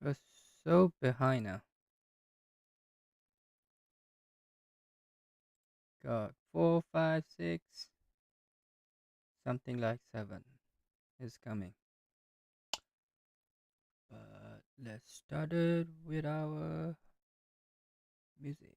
We're so behind now. God, 4, 5, 6, something like 7 is coming. But let's start it with our music.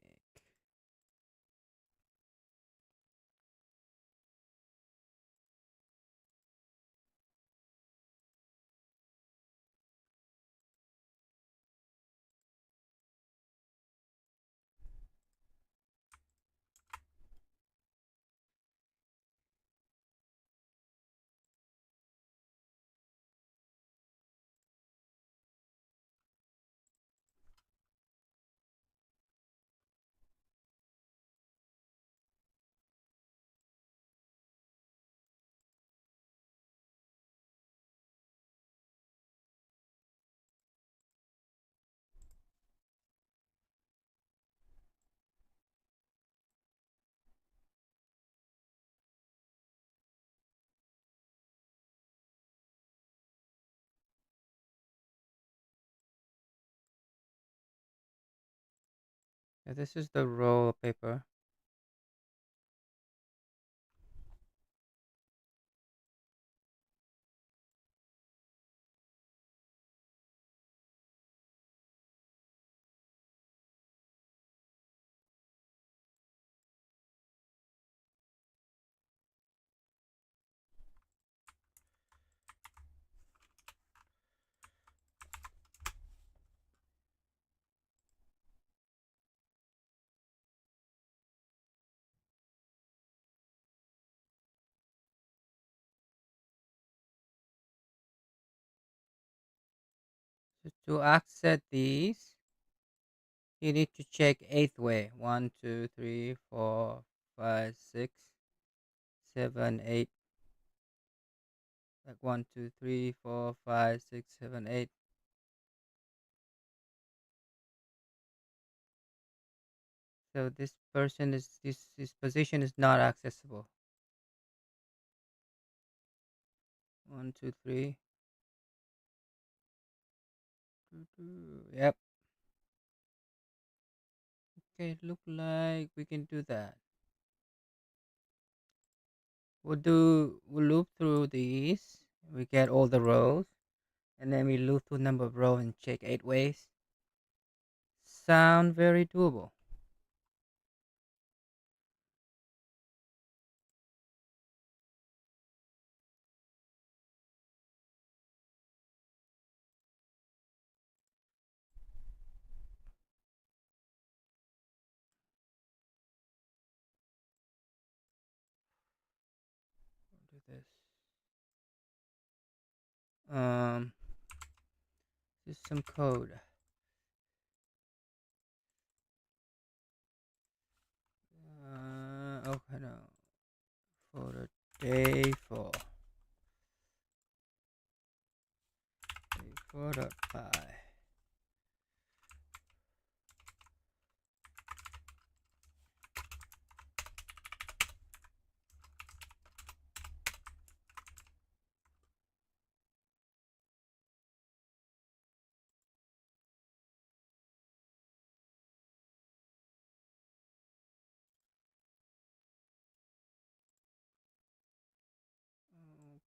Yeah, this is the roll of paper. So to access these, you need to check eighth way. 1, 2, 3, 4, 5, 6, 7, 8. Like 1, 2, 3, 4, 5, 6, 7, 8. So this person is this position is not accessible. 1, 2, 3. Yep. Okay, look like we can do that. We'll loop through these. We get all the rows, and then we loop through number of rows and check 8 ways. Sound very doable. Do this. Um, just some code. Okay, no. For the day for day 4.5.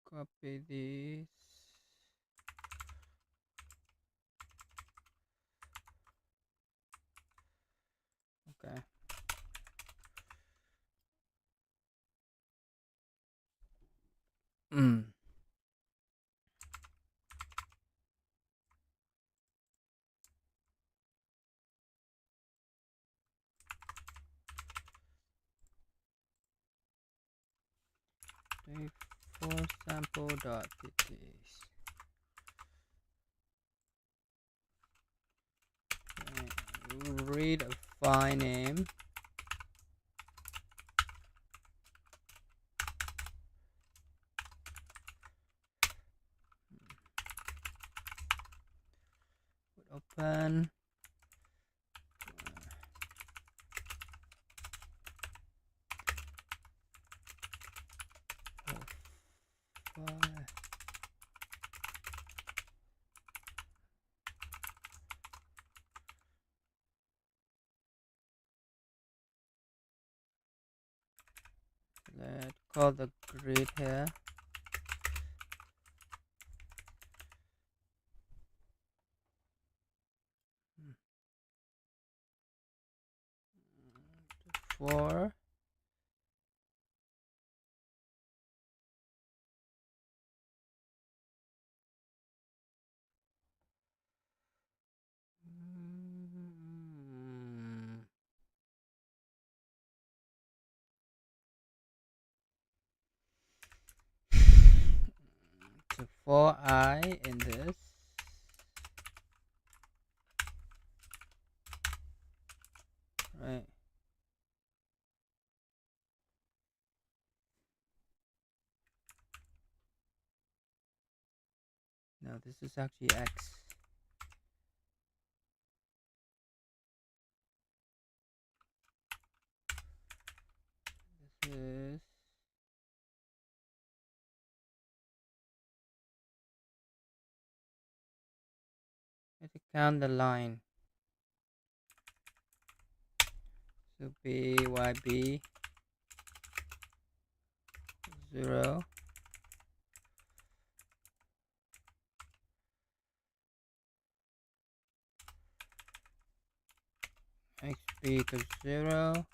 Copy this. Okay. Mm. Day 4 sample.pt. Read a file name. Open. File. let's call the grid here. For so for I in this, right? No, this is actually X. This is let's count the line. So BYB 0, XB equals 0,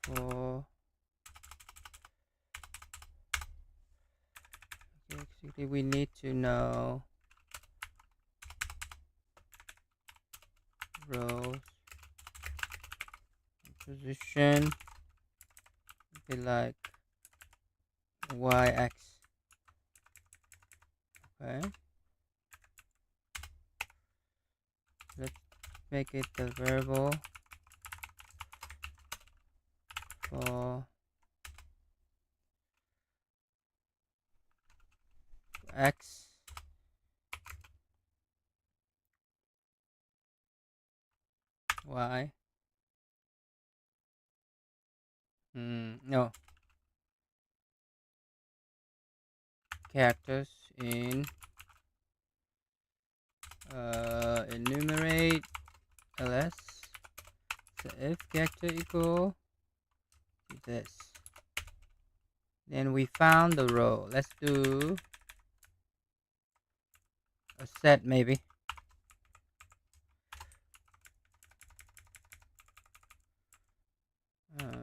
for basically we need to know rows position be like YX. Okay, let's make it the variable for X, Y. No, characters in enumerate ls. So if character equal to this, then we found the row. Let's do a set maybe.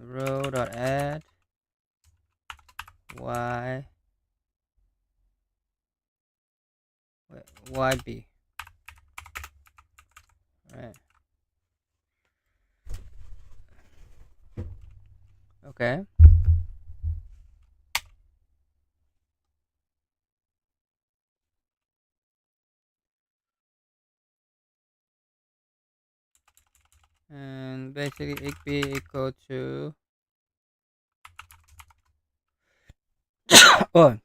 Row dot add y yb, right? Okay, and basically it be equal to oh,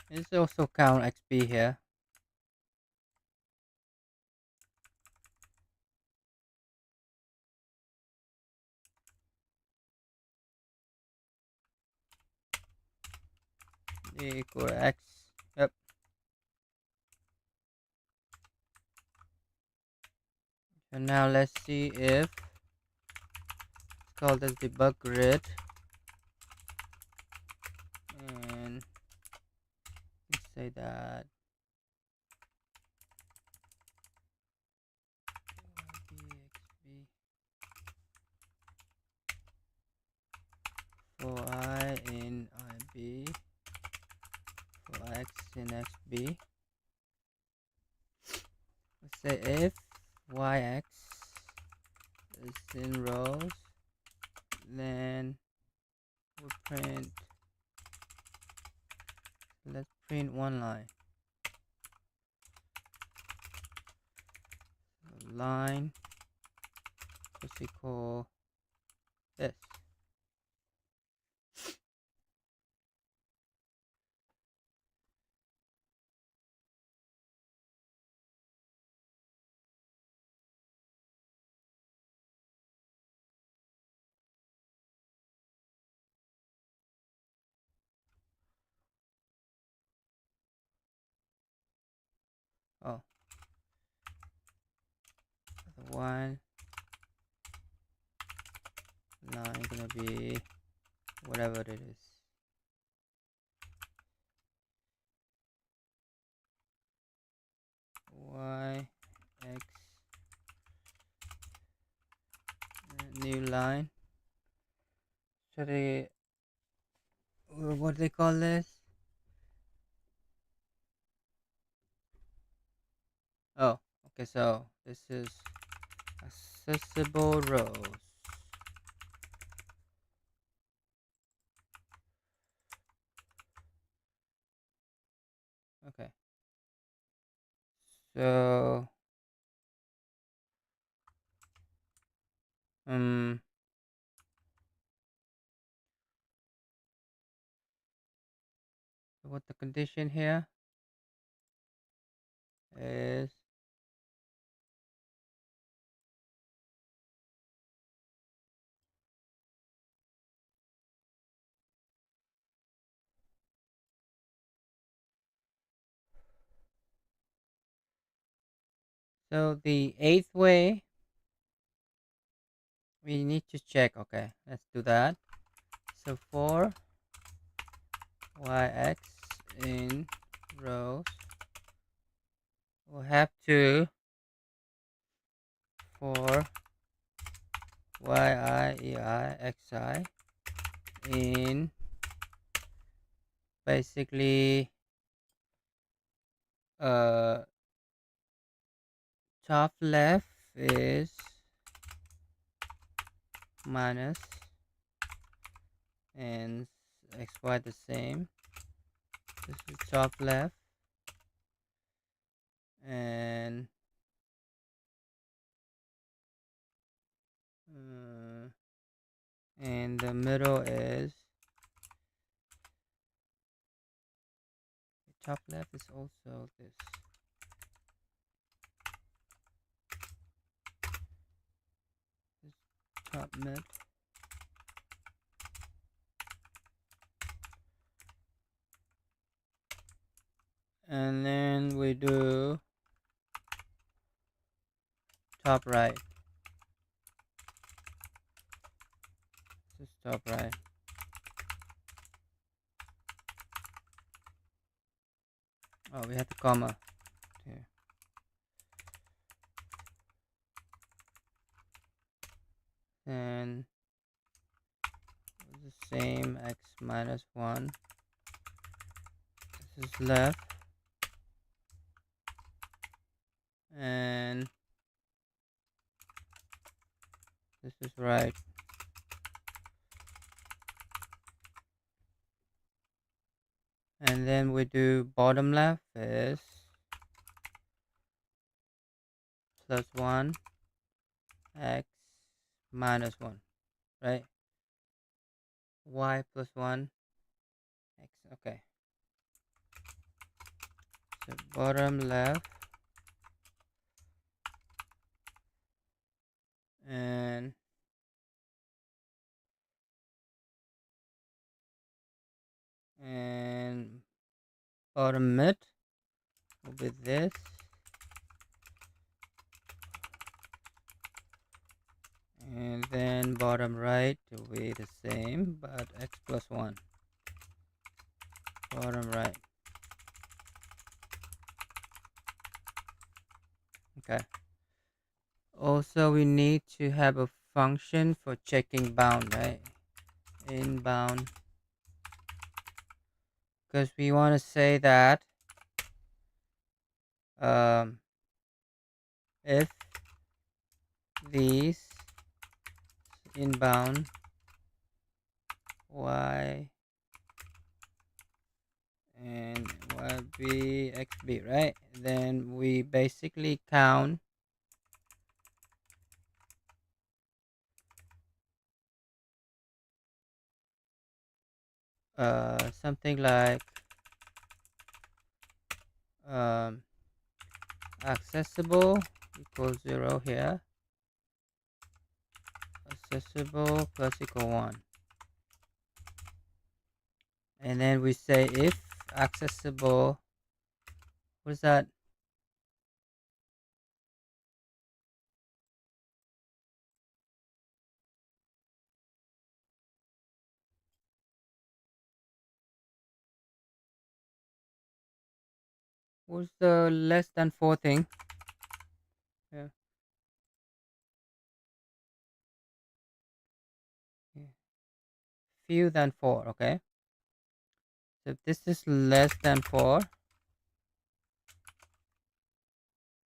it's also count xp here. Equal x. Yep. So now let's see if it's called as debug grid, and let's say that xp for I in ib for x in xb. Let's say if yx is in rows, then we'll print, let's print one line. So line is equal this. Oh, the one line gonna be whatever it is. Y X new line. So they what they call this? Oh, okay. So this is accessible rows. Okay. So what the condition here is? So the eighth way we need to check. Okay, let's do that. So for yx in rows, we'll have to for xi in basically top left is minus and xy the same. This is top left and the middle is top left is also this. This top mid. And then we do top right. This is top right. Oh, we have the comma here. And the same x minus 1. This is left. And this is right. And then we do bottom left is plus 1 x minus 1, right? Y plus 1 x. Okay. So bottom left and bottom mid will be this. And then bottom right will be the same, but x plus 1. Bottom right. Okay. Also, we need to have a function for checking bound, right? Inbound. Because we want to say that if these inbound y and yb xb, right? Then we basically count something like accessible equals 0 here, accessible plus equal 1, and then we say if accessible, what is that? What's the less than 4 thing? Yeah. Yeah. Few than 4, okay? So if this is less than 4,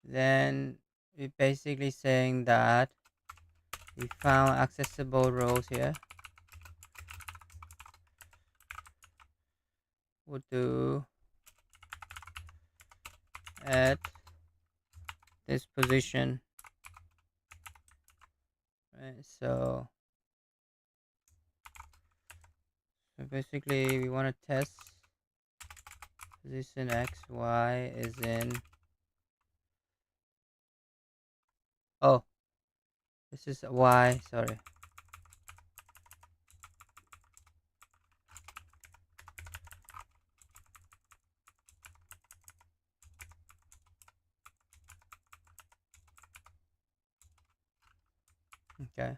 then we're basically saying that we found accessible rows here. We'll do at this position, right? So basically we want to test position x, y is in, oh, this is y, sorry. Okay.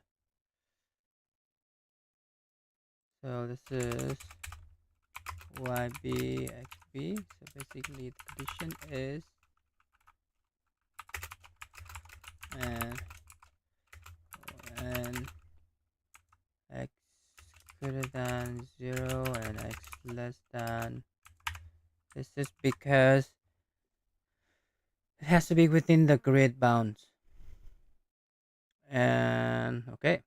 So this is yb xb. So basically the condition is and x greater than 0 and x less than. This is because it has to be within the grid bounds. And okay.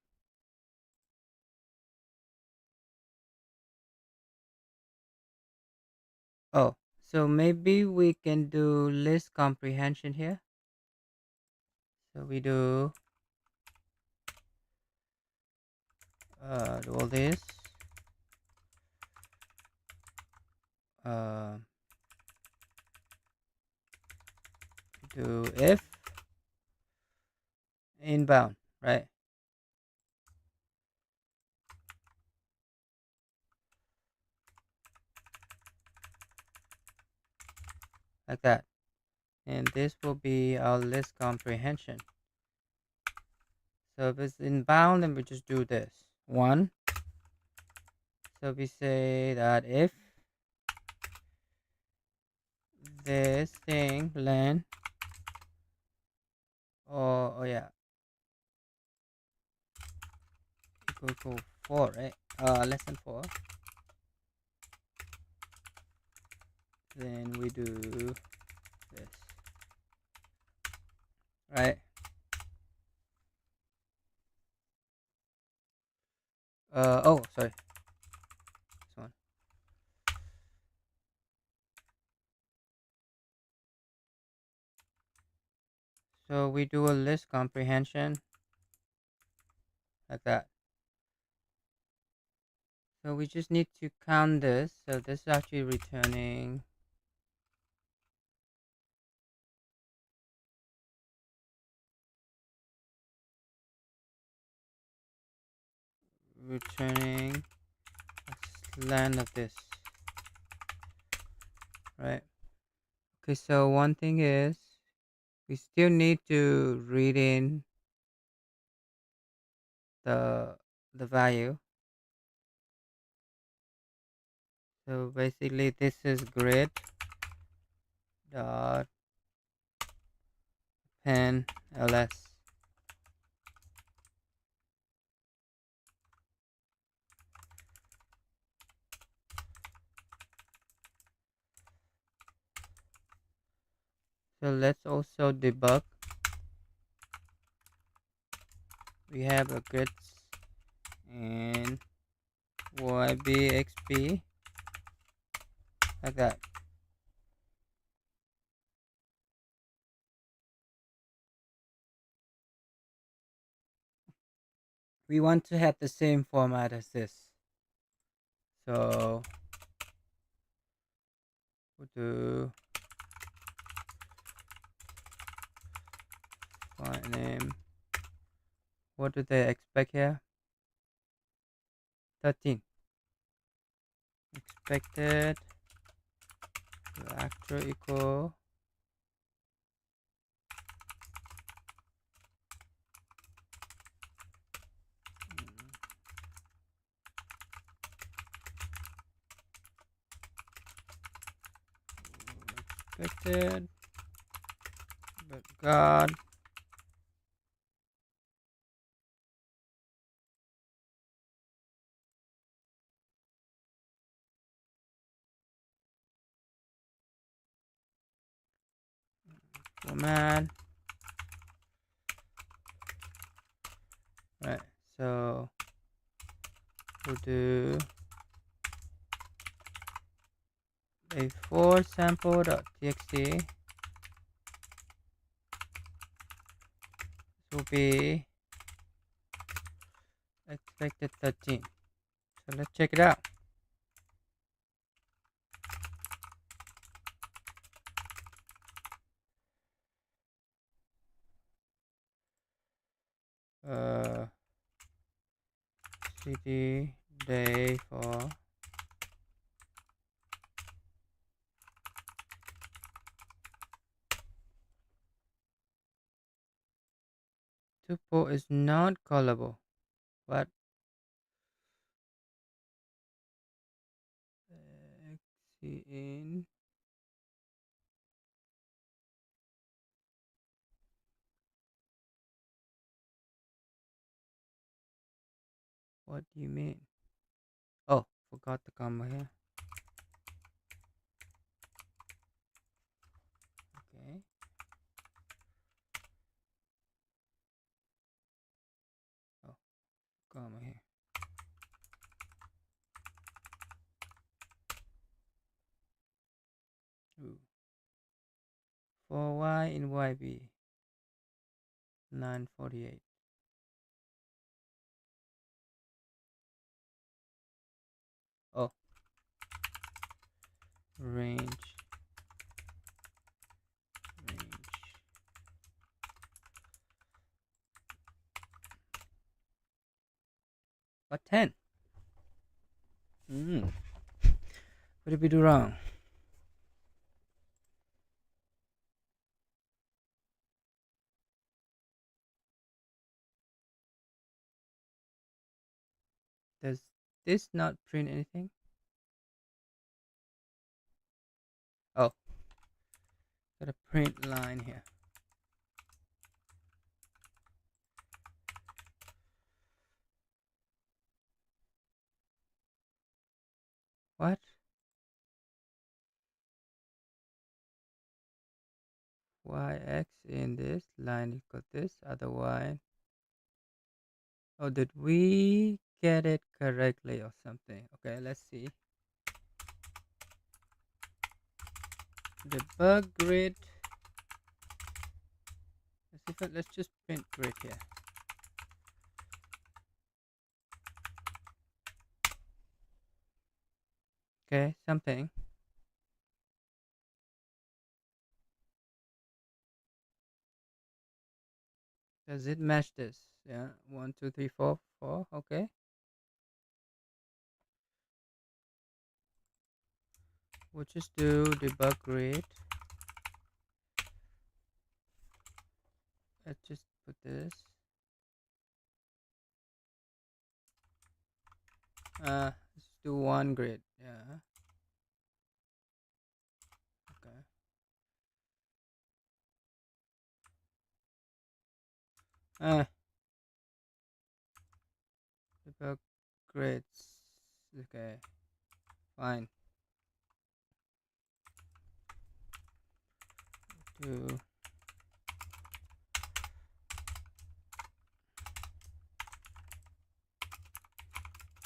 Oh, so maybe we can do list comprehension here. So we do all this. Uh, do if inbound, right? Like that. And this will be our list comprehension. So if it's inbound, then we just do this. 1. So we say that if this thing len, oh yeah, equal to 4, right? Less than 4. Then we do this, right? Oh, sorry. This one. So we do a list comprehension like that. So we just need to count this. So this is actually returning len of this, right? Okay, so one thing is we still need to read in the value. So basically this is grid dot pen ls. So let's also debug. We have a grids and ybxp like that. We want to have the same format as this. So we'll do file name. What do they expect here? 13. Expected actor equal expected, but God format. Right, so we'll do a4 sample.txt. This will be expected 13. So let's check it out. Uh, cd day for tuple is not callable, but in what do you mean? Oh, forgot the comma here. Okay. Oh, comma here. Ooh. For y in yb 948. Oh, range range. What 10? What did we do wrong? Does this not print anything? Oh, got a print line here. What? Yx in this line equal this, otherwise. Oh, did we get it correctly or something? Okay, let's see. Debug grid. Let's just print grid here. Okay, something. Does it match this? Yeah, 1, 2, 3, 4, 4. Okay. We'll just do debug grid. Let's just put this. Let's do one grid. Yeah. Okay. Debug grids. Okay. Fine. Do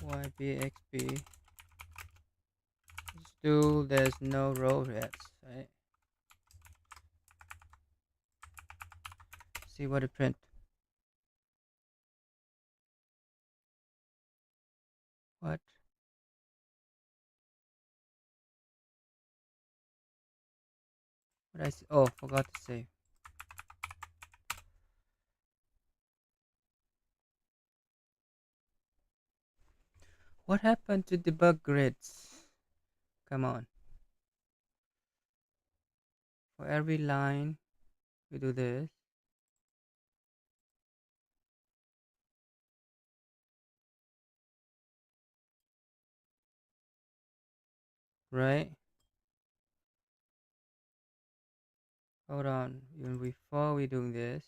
ybxb. Let's do. There's no row yet. Right. See what it print. What? What I see? Oh, forgot to save. What happened to debug grids? Come on. For every line, we do this. Right? Hold on. Even before we doing this,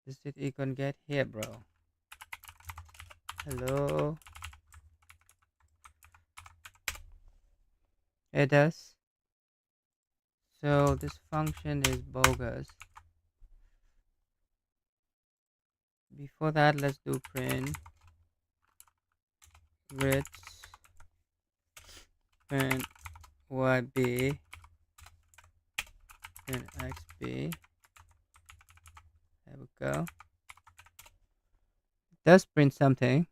does it icon get here, bro? Hello. It does. So this function is bogus. Before that, let's do print grits print yb print xb. There we go. It does print something.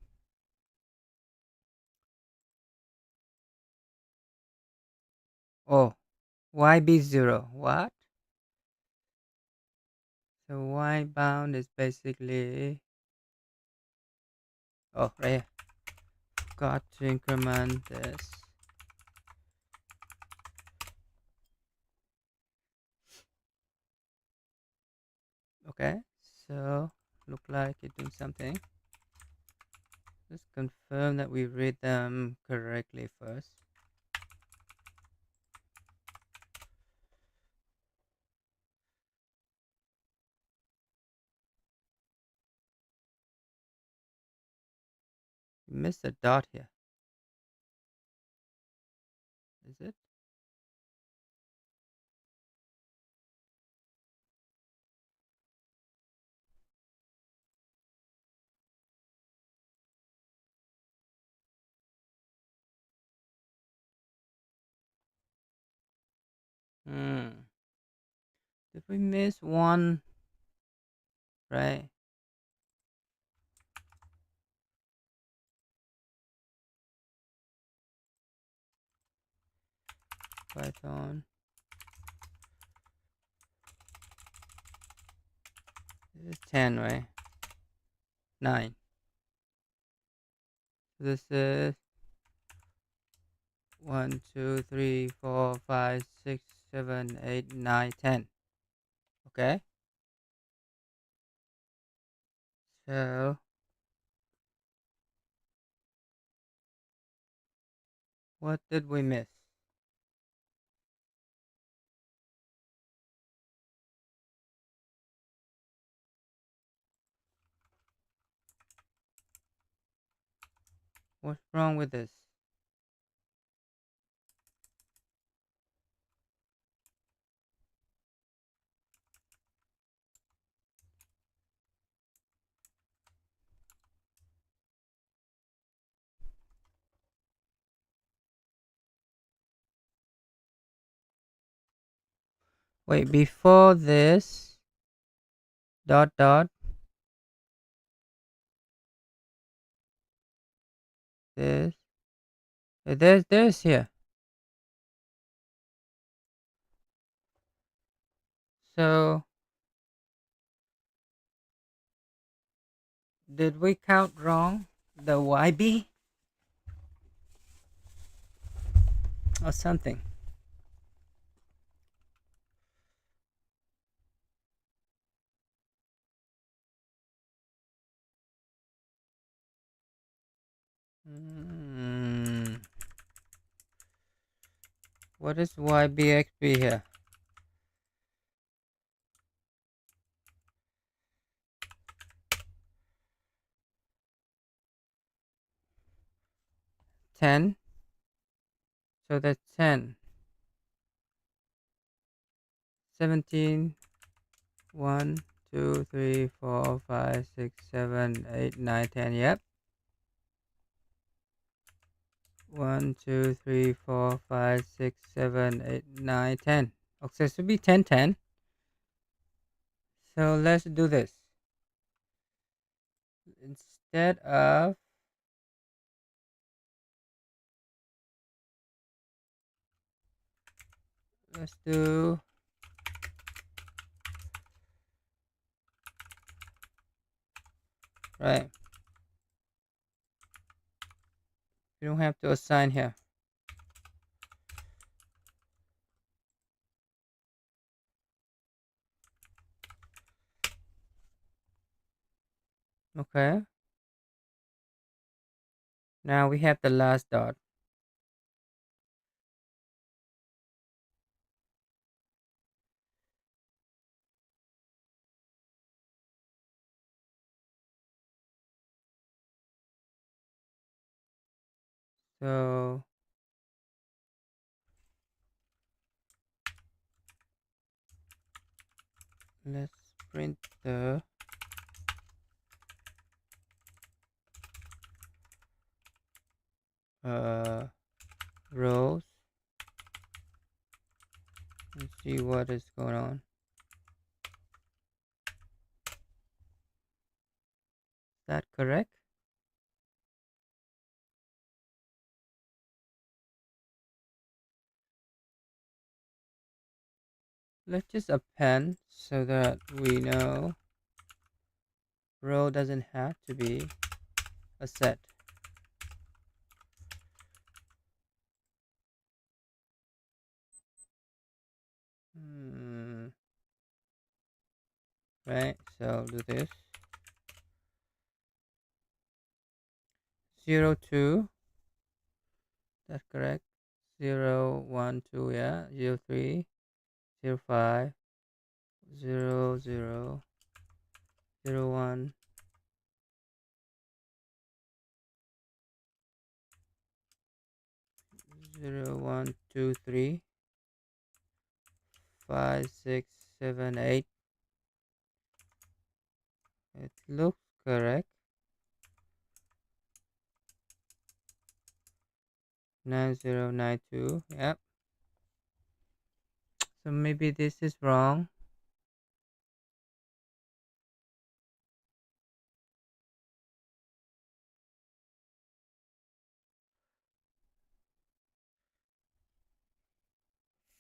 Oh, yb0. What? So y bound is basically, oh, right here. Got to increment this. Okay, so look like it's doing something. Let's confirm that we read them correctly first. We missed a dot here. Is it? Did we miss one? Right. Python. This is 10, right? 9. This is 1, 2, 3, 4, 5, 6, 7, 8, 9, 10. Okay. So what did we miss? What's wrong with this? Wait, before this dot dot this there's here. So did we count wrong the YB or something? What is YBXB here? 10. So that's 10. 17. 1, 2, 3, 4, 5, 6, 7, 8, 9, 10. Yep. 1, 2, 3, 4, 5, 6, 7, 8, 9, 10. Okay, so it should be 10, 10. So let's do this. Instead of let's do right. You don't have to assign here. Okay. Now we have the last dot. So let's print the uh, rows and see what is going on. Is that correct? Let's just append so that we know row doesn't have to be a set. Hmm. Right, so do this 0 2, that's correct. 0 1 2, yeah, 0 3, 0 5, 0 0, 0 1, 0 1 2 3, 5 6 7 8. It looks correct. 9 0 9 2, yep. So maybe this is wrong.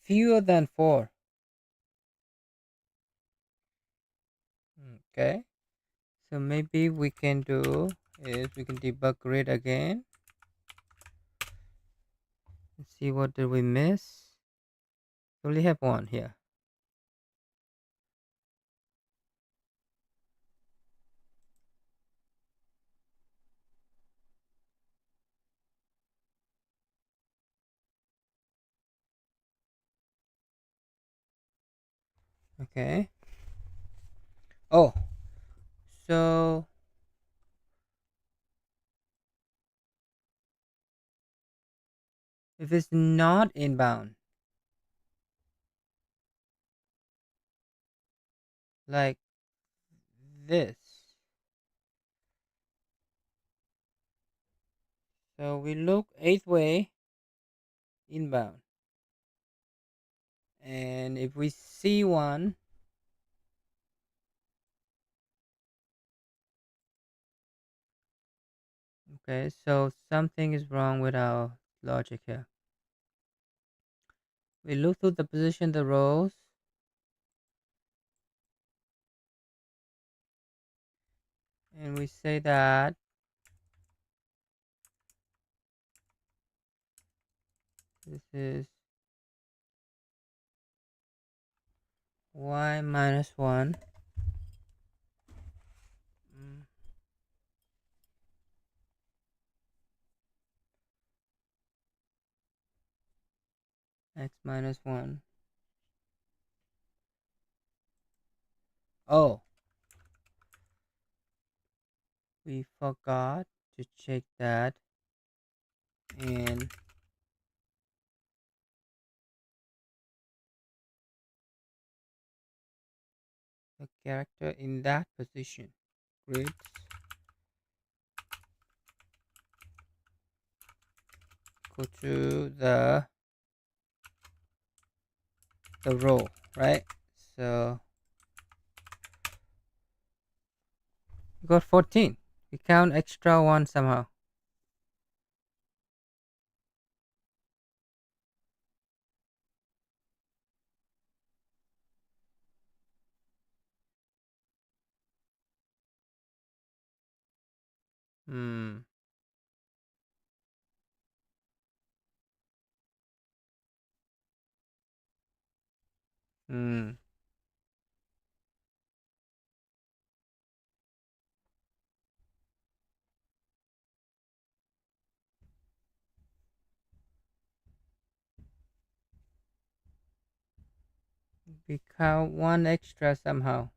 Fewer than 4. Okay, so maybe we can do is we can debug grid again and see what did we miss. We only have one here. Okay. Oh, so if it's not inbound, like this, so we look 8th way inbound, and if we see one, okay, so something is wrong with our logic here. We look through the position, the rows, and we say that this is y minus 1 x minus 1. Oh, we forgot to check that in the character in that position. Grids go to the row, right? So we got 14. We count extra one somehow. Hmm. Hmm. We count one extra somehow.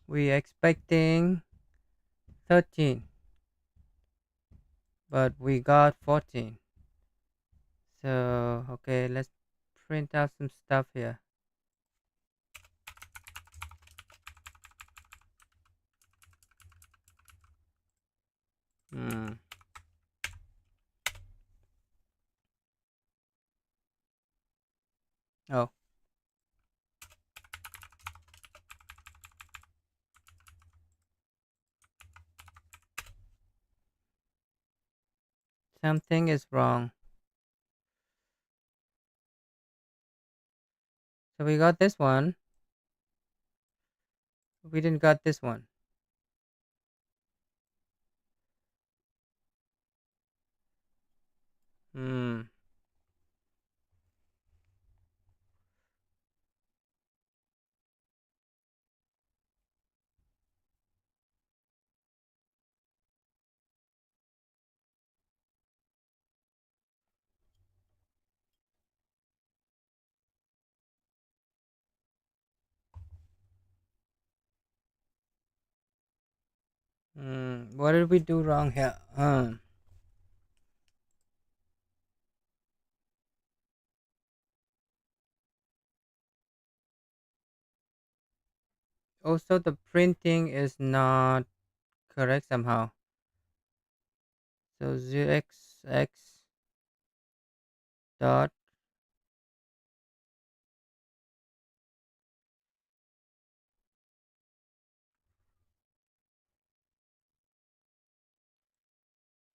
We expecting 13, but we got 14. So, okay, let's print out some stuff here. Hmm. Oh, something is wrong. So we got this one. We didn't got this one. Hmm. Hmm. What did we do wrong here? Also, the printing is not correct somehow. So 0xx dot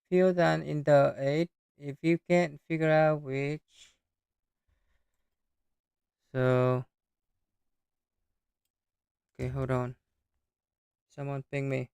fewer than in the 8. If you can't figure out which, so okay, hold on. Someone ping me.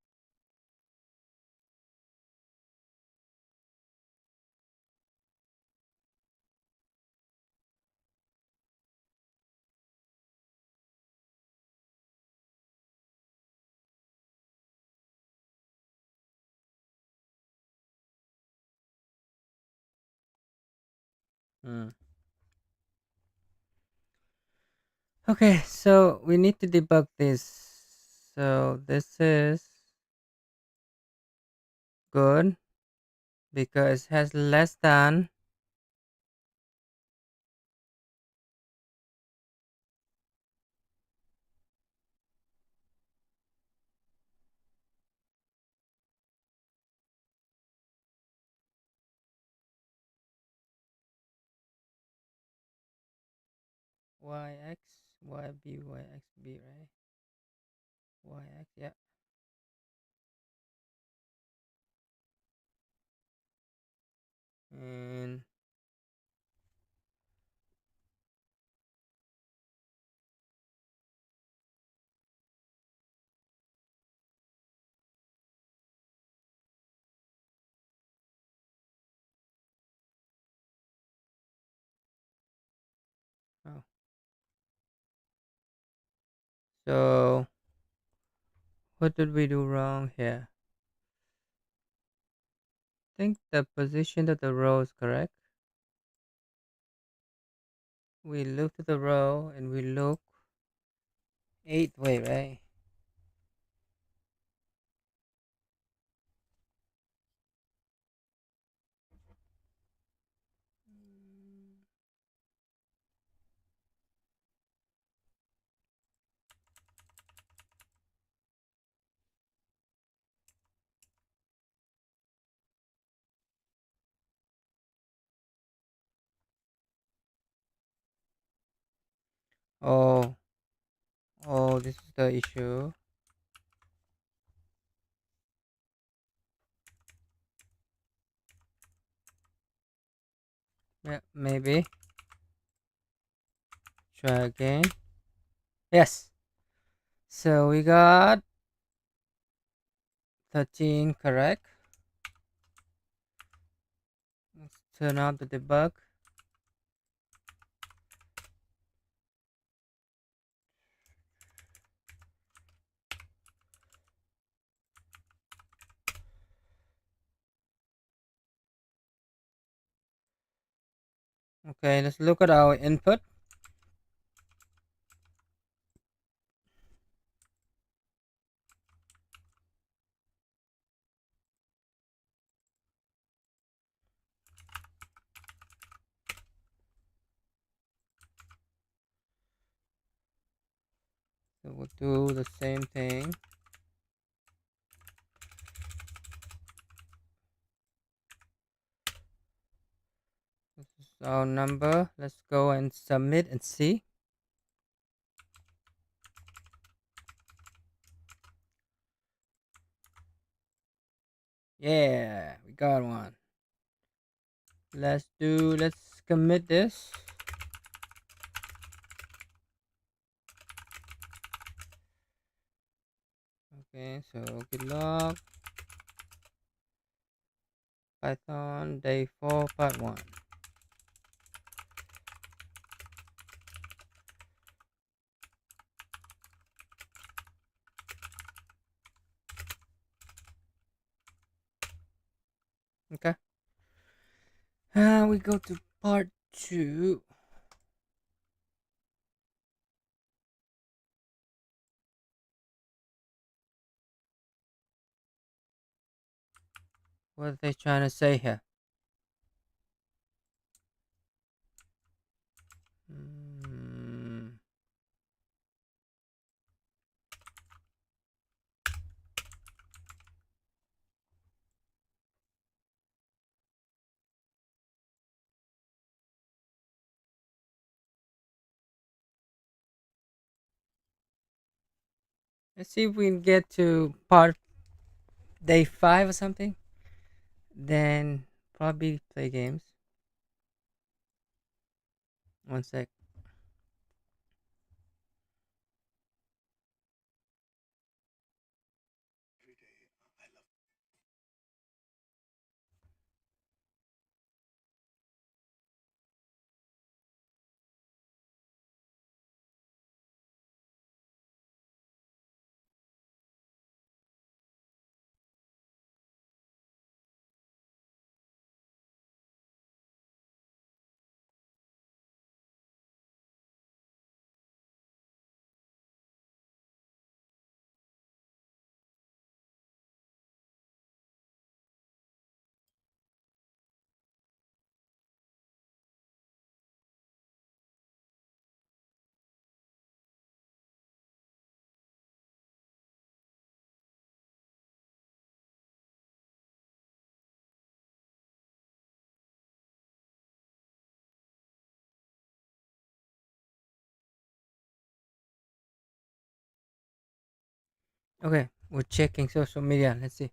Hmm. Okay, so we need to debug this. So this is good because it has less than. Yx, yb, yxb, right? Yx, yeah. And oh, so what did we do wrong here? I think the position of the row is correct. We look to the row and we look 8th way, right? Oh, oh, this is the issue. Yeah, maybe. Try again. Yes. So we got 13 correct. Let's turn on the debug. Okay, let's look at our input. So we'll do the same thing. This is our number. Let's go and submit and see. Yeah, we got one. Let's commit this. Okay, so good luck. Python day 4 part 1. Okay. We go to part 2. What are they trying to say here? Hmm. Let's see if we can get to part day 5 or something. Then probably play games. One sec. Okay, we're checking social media. Let's see.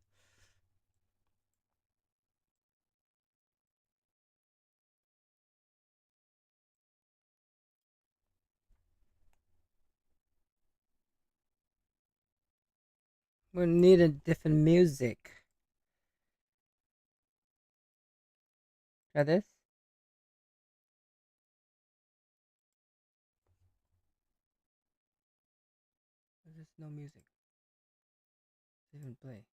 We need a different music. Try this. There's no music. Didn't play.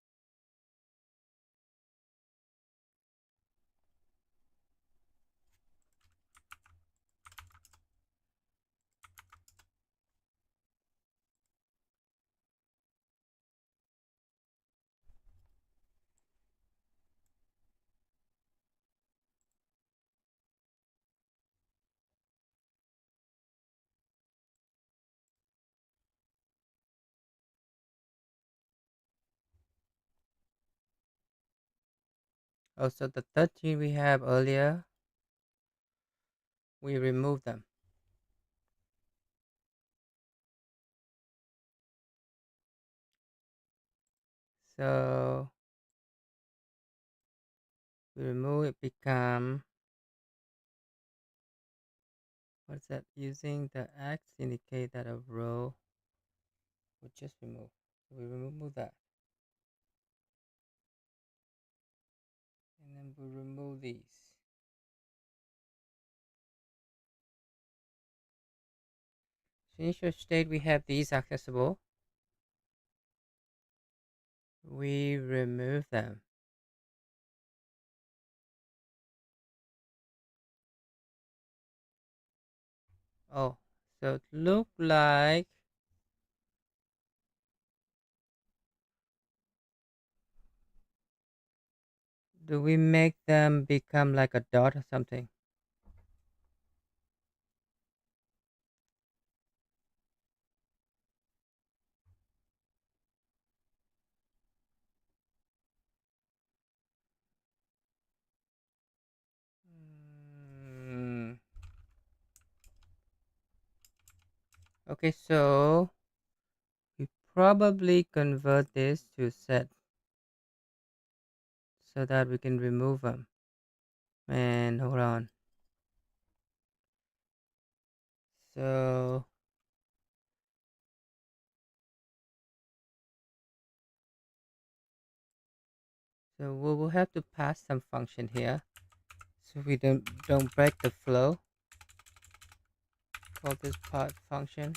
Also, the 13 we have earlier, we removed them. So we remove it, become, what's that? Using the X indicate that a row we just remove. We remove that. And then we remove these. So initial state, we have these accessible. We remove them. Oh, so it look like do we make them become like a dot or something? Okay, so we probably convert this to set so that we can remove them. Man, hold on. So we will have to pass some function here so we don't break the flow. Call this part function.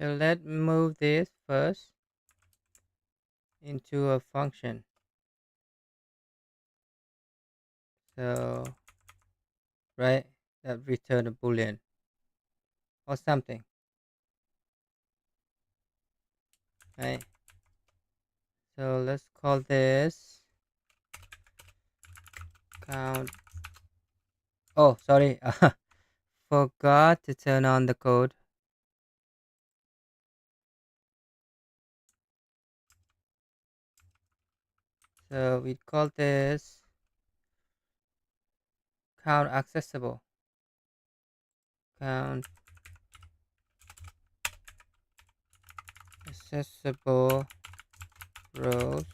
So let's move this first into a function. So right, that return a boolean or something, right? So let's call this count. Oh, sorry, forgot to turn on the code. So we call this count accessible. Count accessible rows.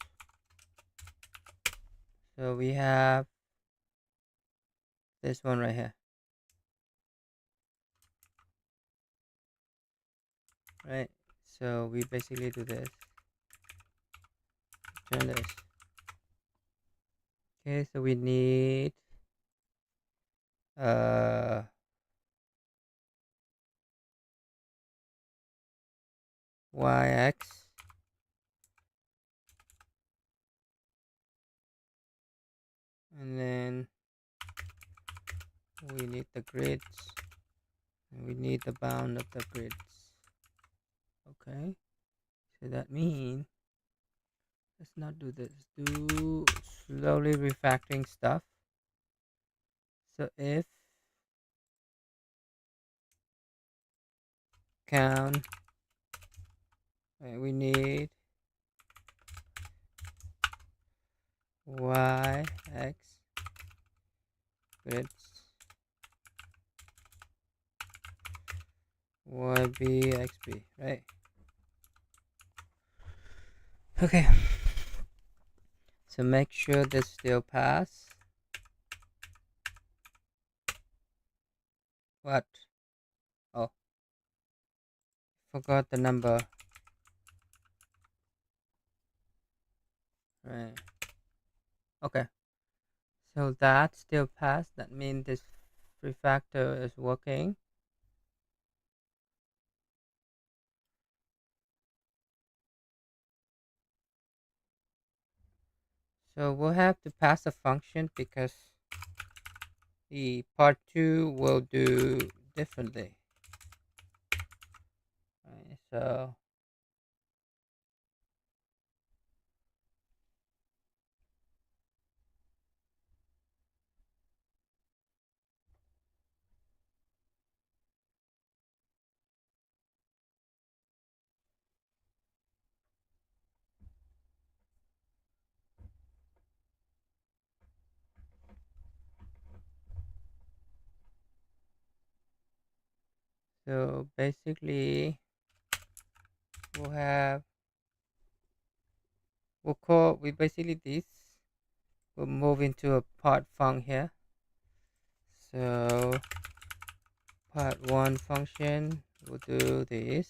So we have this one right here, right? So we basically do this, turn this. Okay, so we need uh yx, and then we need the grids, and we need the bound of the grids. Okay, so that means let's not do this, do slowly refactoring stuff. So if count, we need yx grids ybxb, right? Okay, so make sure this still pass. What? Oh, forgot the number. Right. Okay. So that still passed. That means this refactor is working. So we'll have to pass a function because the part 2 will do differently. Right, so basically we'll have we basically this will move into a part func here. So part 1 function will do this.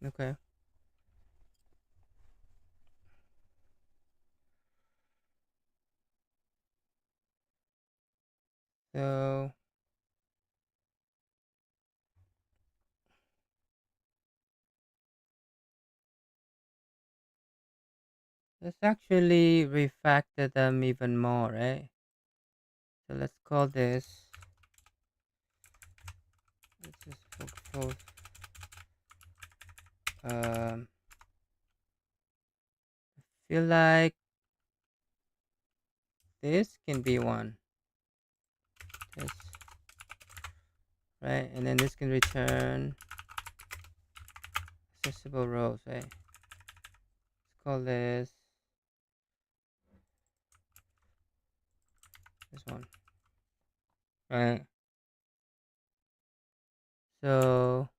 Okay. So let's actually refactor them even more, right? So let's call this, let's just feel like this can be one, this, right? And then this can return accessible rows, right? Let's call this one, right? So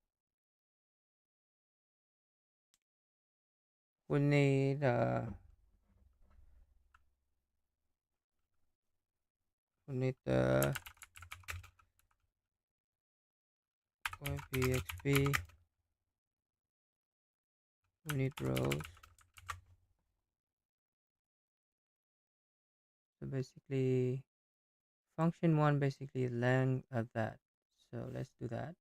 we need the YPXB, we need rows. So basically function one basically length of that. So let's do that.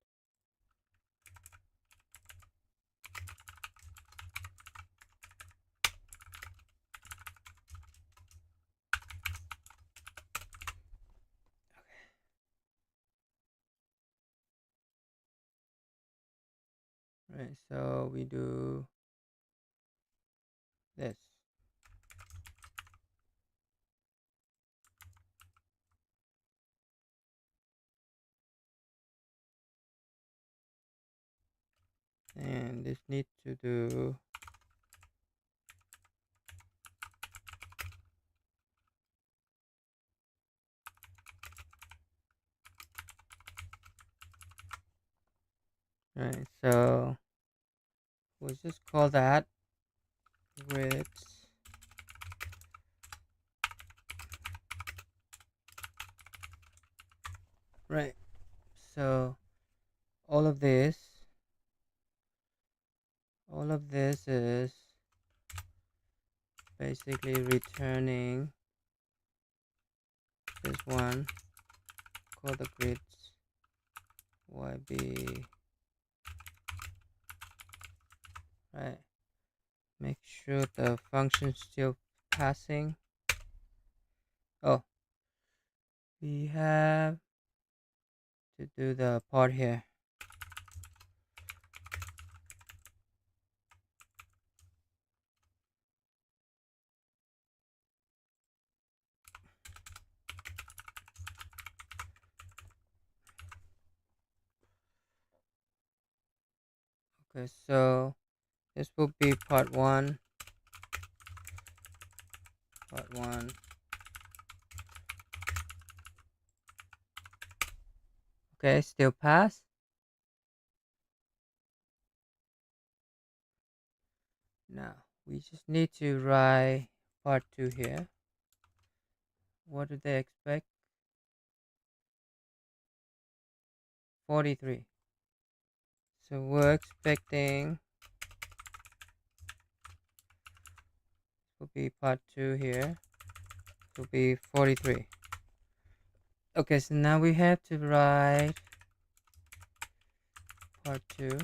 Right, so we do this. And this needs to do right, so we'll just call that grids. Right, so all of this is basically returning this one, call the grids YB, right? Make sure the function's still passing. Oh, we have to do the part here. Okay, so this will be part one. Okay, still pass. Now we just need to write part two here. What do they expect? 43. So we're expecting will be part two here. Will be 43. Okay, so now we have to write part two.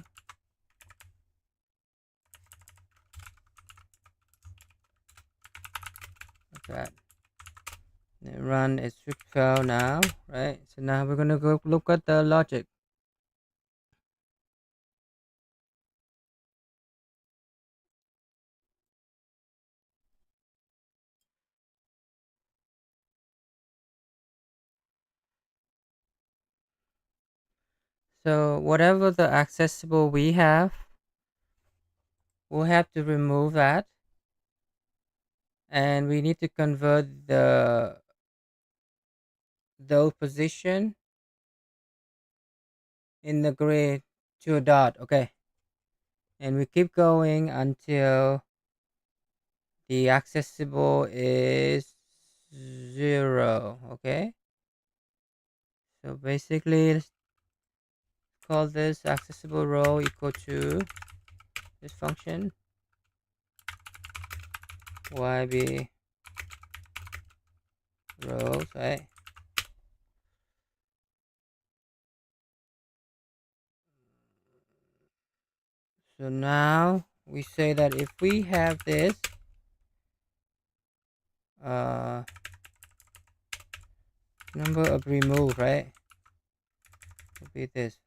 Like that. And run a script file now, right? So now we're gonna go look at the logic. So whatever the accessible we have, we'll have to remove that, and we need to convert the position in the grid to a dot. Okay, and we keep going until the accessible is 0. Okay, so basically let's call this accessible row equal to this function YB rows, right? So now we say that if we have this number of remove, right, will be this.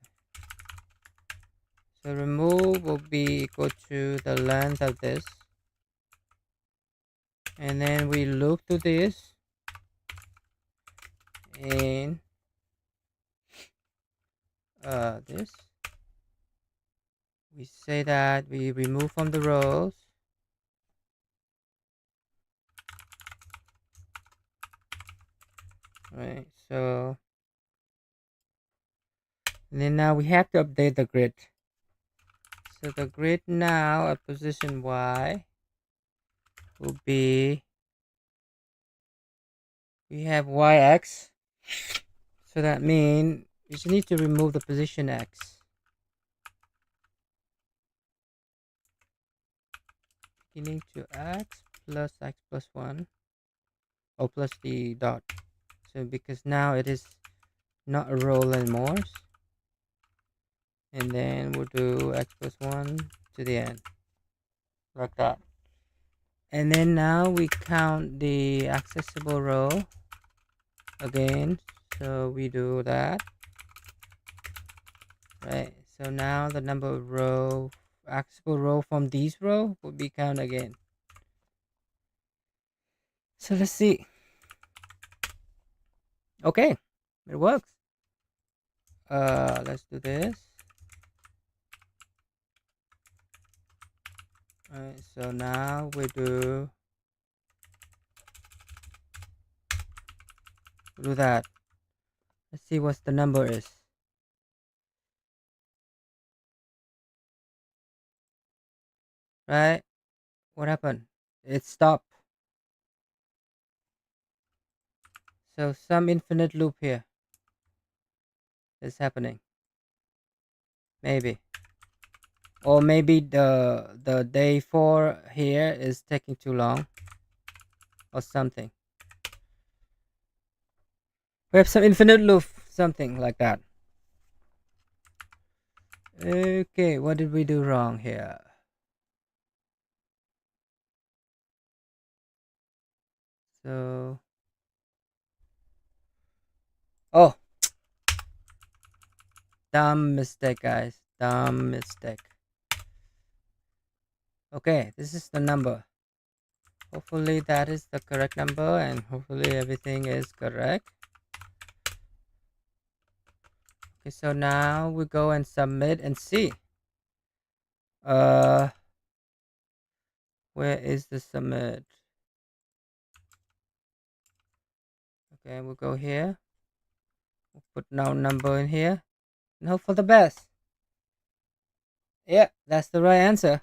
So remove will be equal to the length of this, and then we look to this, and this, we say that we remove from the rows, right? So and then now we have to update the grid. So the grid now at position Y will be, we have YX, so that means we just need to remove the position X. Beginning to X plus 1, or plus the dot. So because now it is not a roll anymore, and then we'll do X plus 1 to the end, like that. And then now we count the accessible row again, so we do that, right? So now the number of row, accessible row from these row will be counted again. So let's see. Okay, it works. Let's do this. Alright, so now we do that. Let's see what the number is. Right? What happened? It stopped. So some infinite loop here is happening. Maybe. Or maybe the day 4 here is taking too long. Or something. We have some infinite loop, something like that. Okay, what did we do wrong here? So, oh, dumb mistake, guys. Dumb mistake. Okay, this is the number. Hopefully that is the correct number, and hopefully everything is correct. Okay, so now we go and submit and see. Where is the submit? Okay, we'll go here. We'll put now number in here and hope for the best. Yeah, that's the right answer.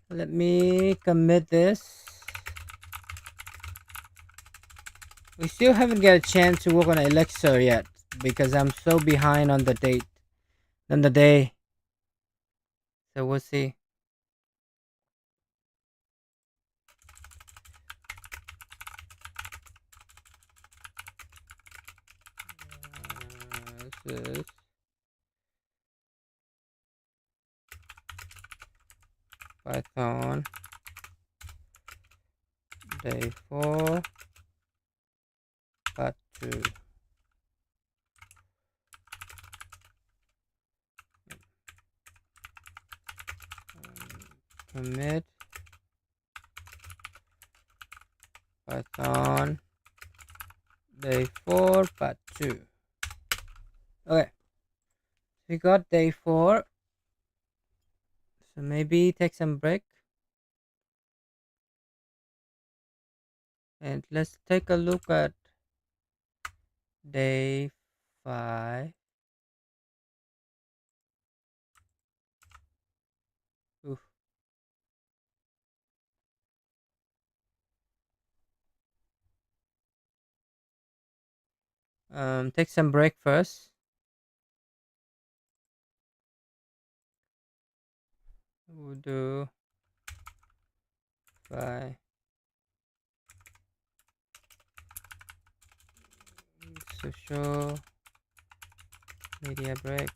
Let me commit this. We still haven't got a chance to work on Elixir yet because I'm so behind on the date, on the day. So we'll see. This is Python day 4 part 2. Commit Python day 4 part 2. Okay, we got day 4, so maybe take some break and let's take a look at day 5. Oof. Take some break first. We'll do 5 social media break.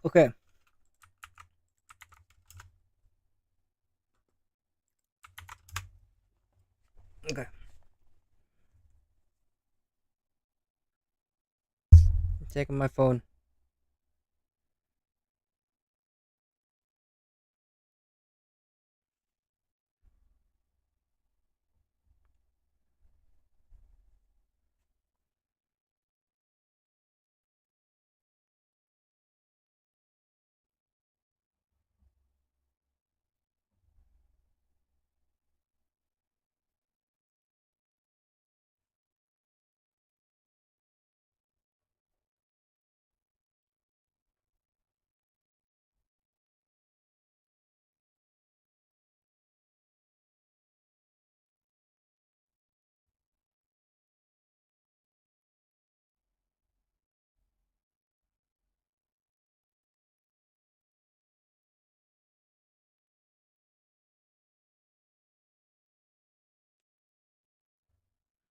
Okay. Okay. I'm checking my phone.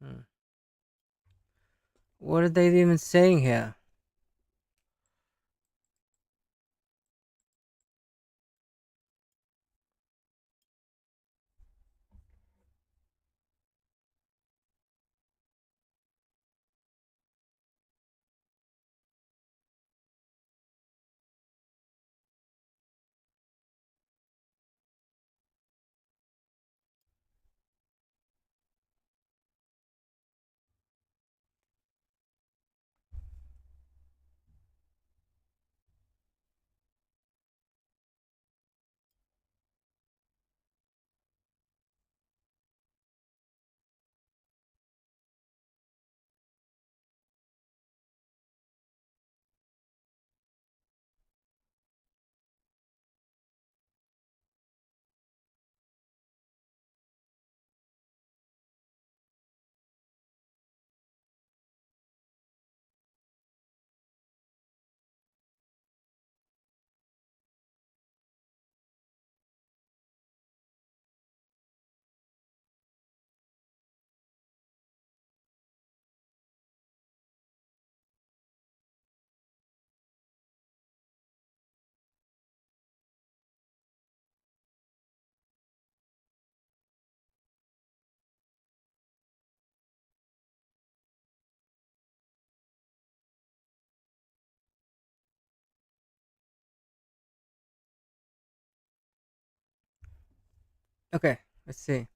Hmm. What are they even saying here? Okay, let's see.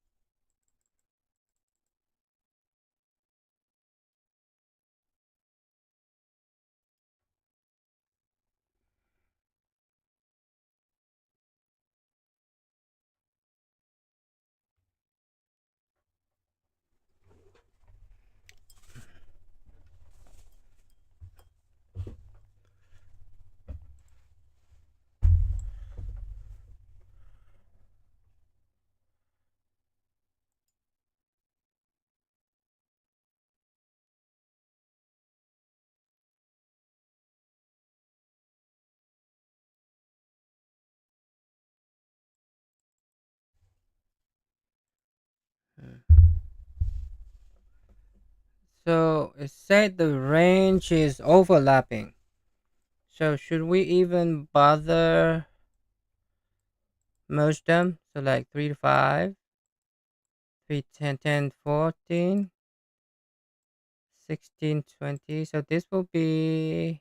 Hmm. So it said the range is overlapping. So should we even bother merge them? So like 3 to 5, 3, 10, 10, 14, 16, 20. So this will be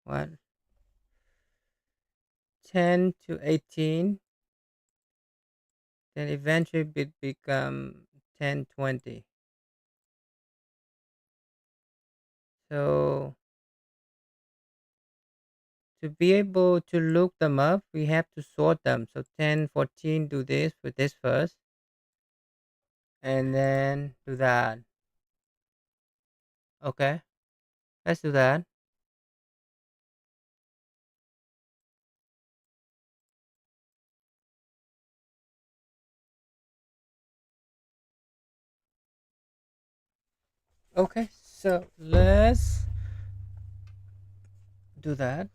what? 10 to 18. Then eventually it become 10, 20. So to be able to look them up, we have to sort them. So 10, 14, do this with this first, and then do that. Okay, let's do that. Okay, so let's do that.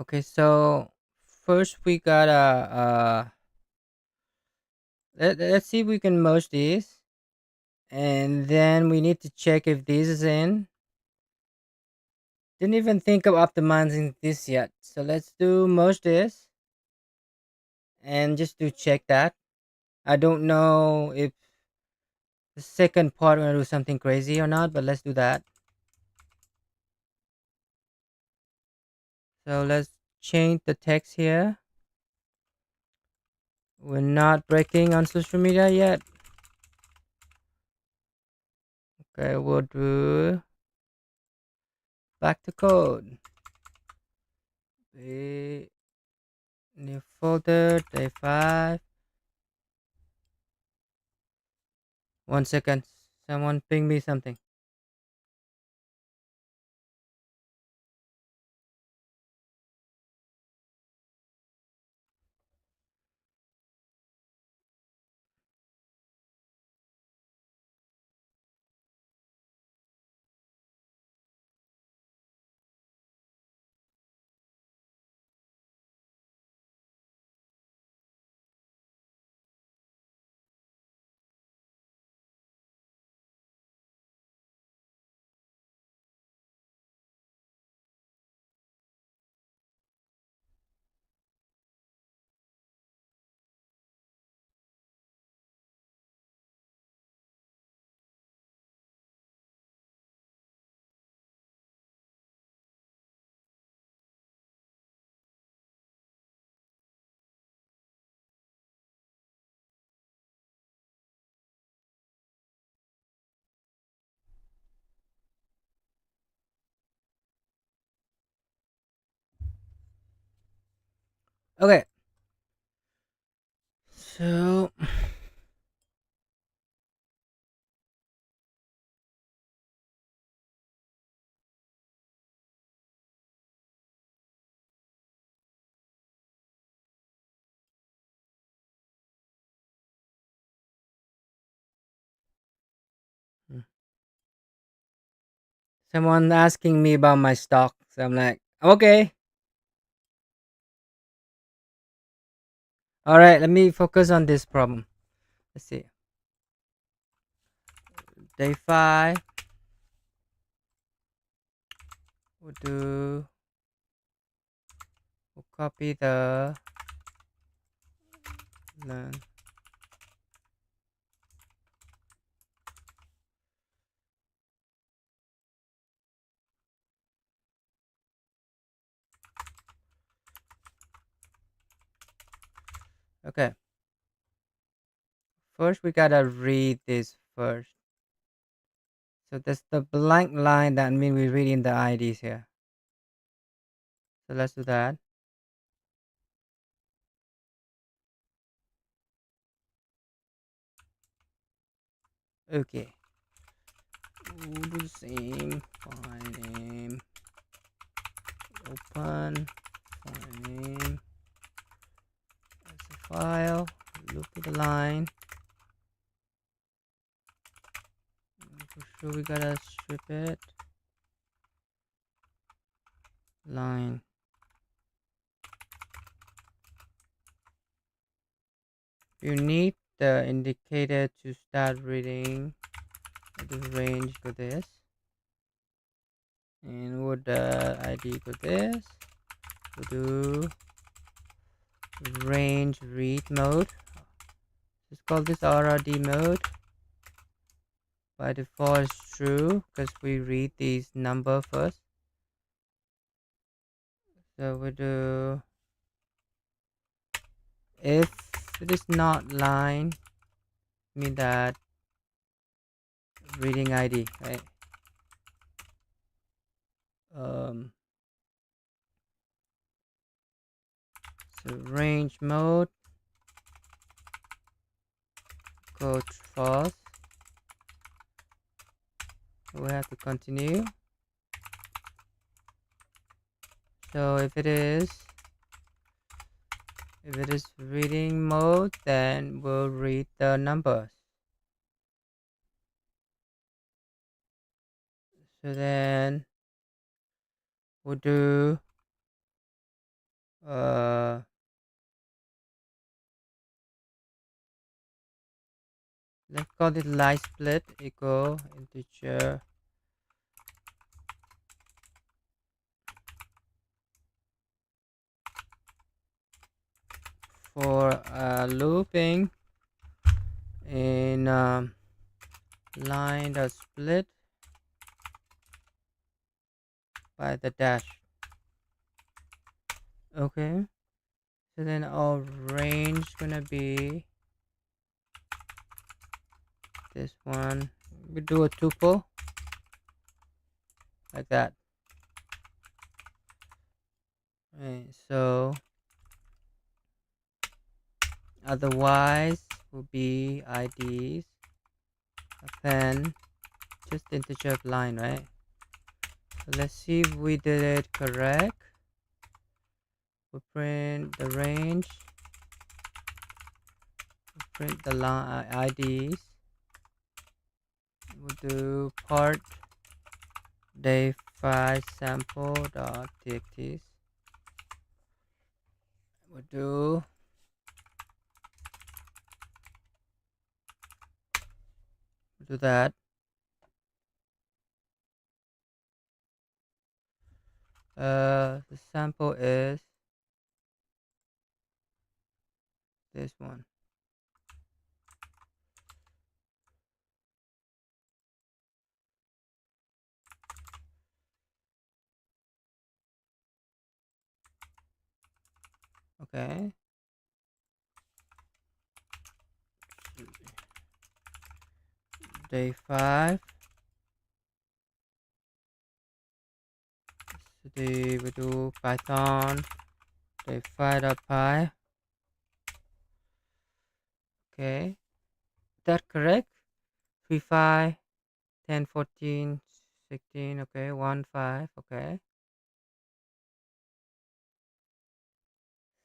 Okay, so first we gotta let's see if we can merge these, and then we need to check if this is in. Didn't even think of optimizing this yet. So let's do merge this and just to check that. I don't know if the second part gonna do something crazy or not, but let's do that. So let's change the text here. We're not breaking on social media yet. Okay, we'll do back to code. The new folder, day 5. 1 second. Someone ping me something. Okay. So hmm, someone asking me about my stock. So I'm like, okay. All right, let me focus on this problem. Let's see. Day 5. We'll copy the learn. Okay. First, we gotta read this first. So that's the blank line that means we're reading the IDs here. So let's do that. Okay. We'll do the same. File name. Open. File name. As a file. Look at the line. For sure, we gotta strip it. Line. You need the indicator to start reading the range for this. And would the ID for this? We'll do range read mode. Let's call this RRD mode. By default it's true because we read these number first. So we do if it is not line, mean that reading ID, right? Um, so range mode, code false. We have to continue. So if it is reading mode, then we'll read the numbers. So then we'll do uh let's call it lie split equal integer for looping in line dot split by the dash. Okay, so then our range gonna be this one. We do a tuple like that. Right, so otherwise will be IDs append just integer of line, right? So let's see if we did it correct. We print the range, we print the line IDs. We'll do part day5 sample.txt. We'll do that. The sample is this one. Okay. Day5. Today we do Python day5.py. Okay. Is that correct? 3, 5, 10, 14, 16. Okay. 1, 5. Okay.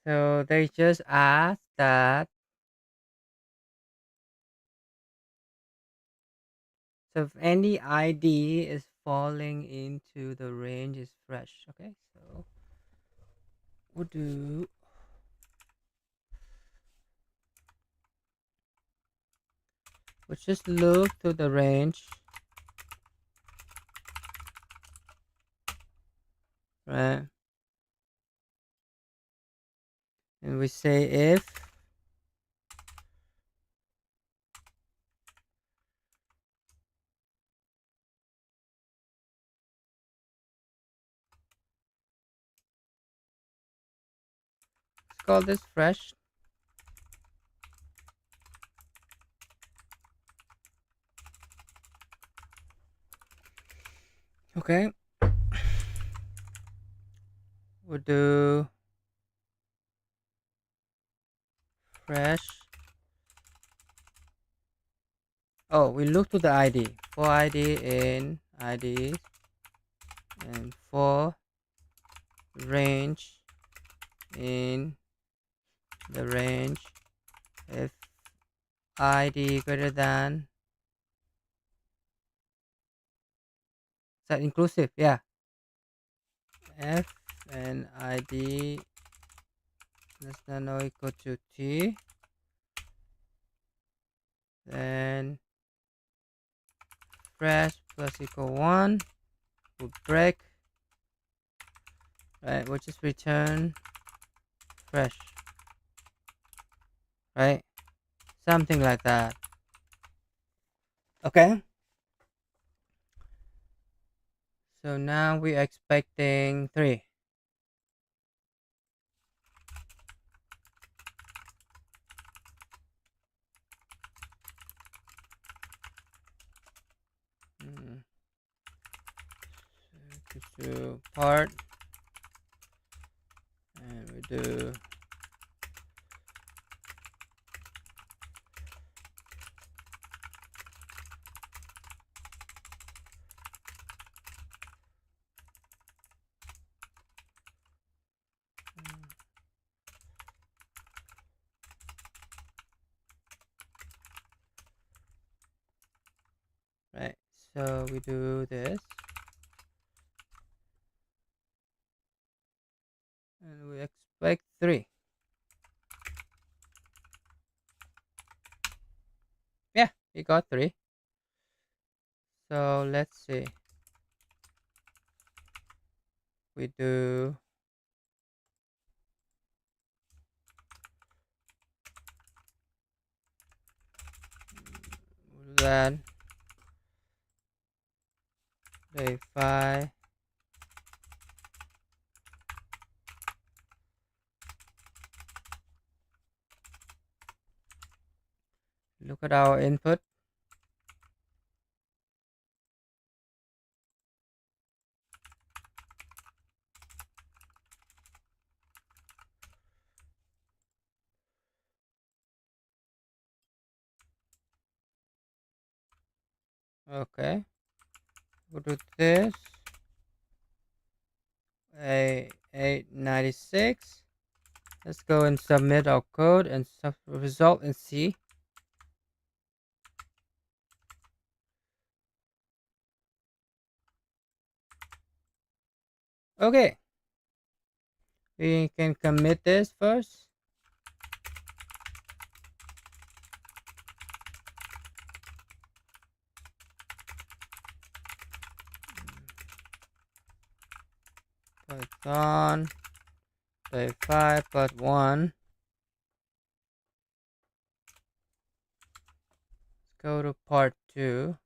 So they just asked that. So if any ID is falling into the range is fresh. Okay. So we'll do we'll just look to the range. Right. And we say if let's call this fresh. Okay. We'll do fresh. Oh, we look to the ID. For ID in IDs and for range in the range if ID greater than, is that inclusive? Yeah. F and ID less than or equal to T, then fresh plus equal 1 will break, right? We'll just return fresh, right? Something like that. Okay. So now we're expecting 3. So do part and we do right. So we do this and we expect 3. Yeah, we got 3. So let's see. We do that day 5. Look at our input. Okay, go to this. 896. Let's go and submit our code and result and see. Okay, we can commit this first. Python day 5 part 1. Let's go to part 2.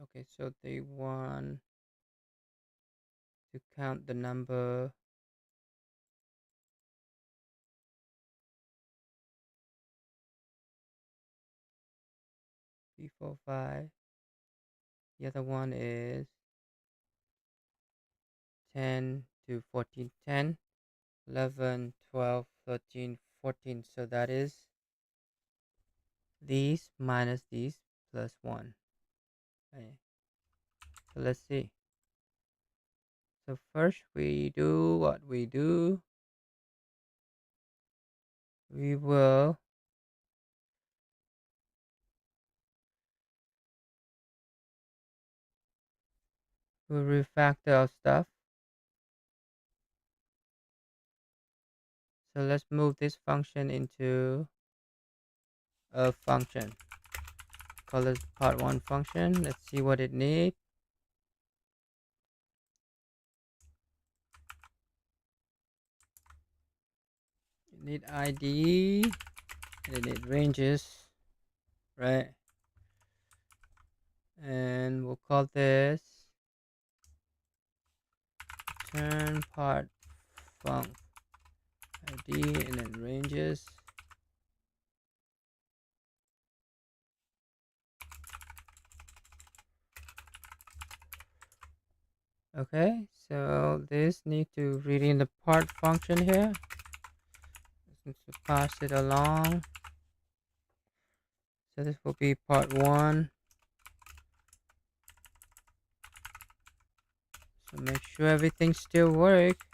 Okay, so they want to count the number. Three, four, five. The other one is 10 to 14, 10, 11, 12, 13, 14. So that is these minus these plus 1. Okay. So let's see. So first we do what we do. We will refactor our stuff. So let's move this function into a function. Call it part 1 function. Let's see what it needs. It need ID and it need ranges, right? And we'll call this return part func ID and then ranges. Okay, so this need to read in the part function here. This needs to pass it along. So this will be part 1. So make sure everything still works.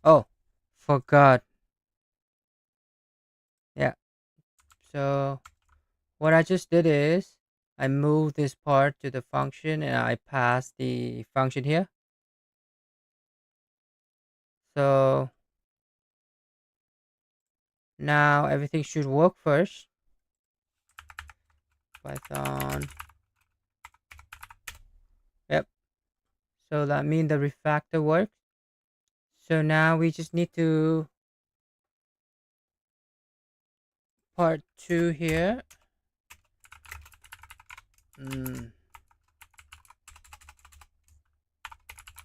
Oh, forgot. Yeah. So what I just did is I moved this part to the function and I passed the function here. So now everything should work first. Python. Yep. So that means the refactor works. So now we just need to part 2 here.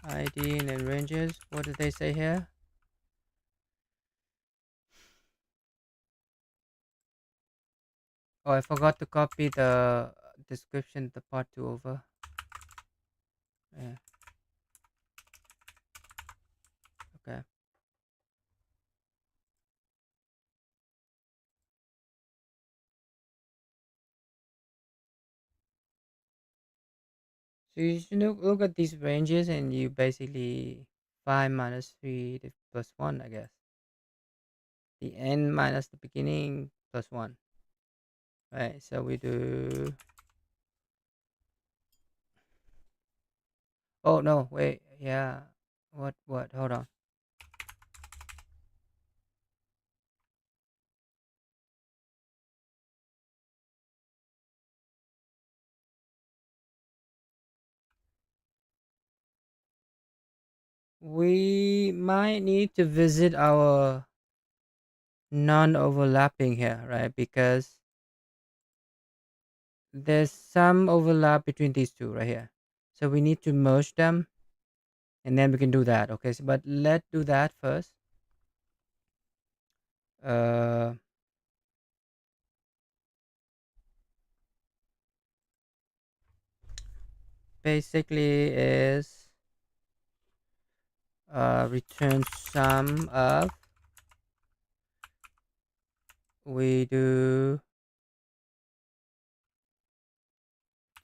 ID and then ranges. What did they say here? Oh, I forgot to copy the description, the part 2 over. Yeah. Okay. So you should look at these ranges and you basically 5 minus 3 plus 1, I guess. The end minus the beginning plus 1. Right, so we do. Oh, no, wait. Yeah. What? Hold on. We might need to visit our non-overlapping here, right? Because there's some overlap between these two right here. So we need to merge them and then we can do that. Okay, so but let's do that first. Uh Basically is return sum of, we do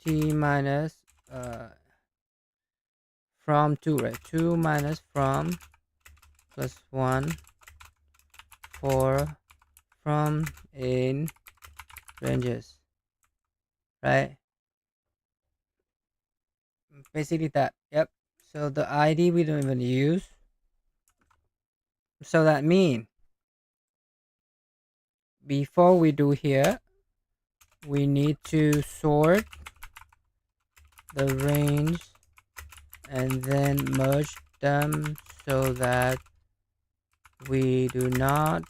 t minus from 2, right? 2 minus from plus 1 for from in ranges, right? Basically that. Yep. So the ID we don't even use. So that means before we do here, we need to sort the range and then merge them so that we do not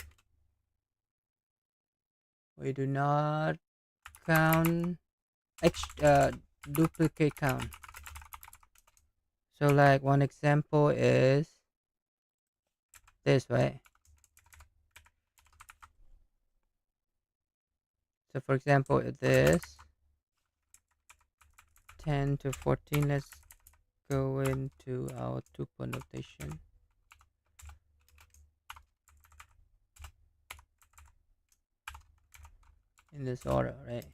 count duplicate count. So like one example is this, right? So for example, this 10 to 14, let's go into our tuple notation. In this order, right?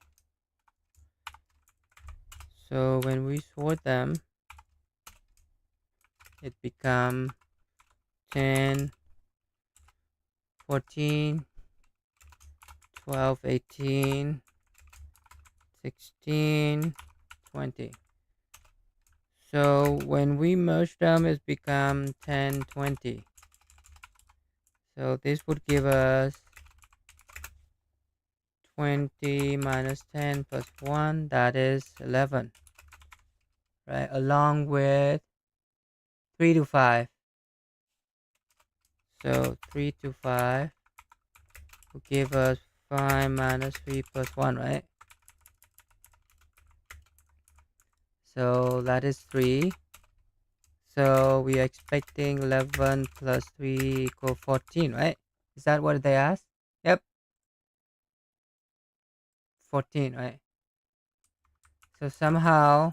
So when we sort them, it become 10, 14, 12, 18, 16, 20. So when we merge them, it become 10, 20. So this would give us 20 minus 10 plus 1, that is 11, right? Along with 3 to 5. So 3 to 5 will give us 5 minus 3 plus 1, right? So that is 3. So we are expecting 11 plus 3 equal 14, right? Is that what they asked? Yep, 14, right? So somehow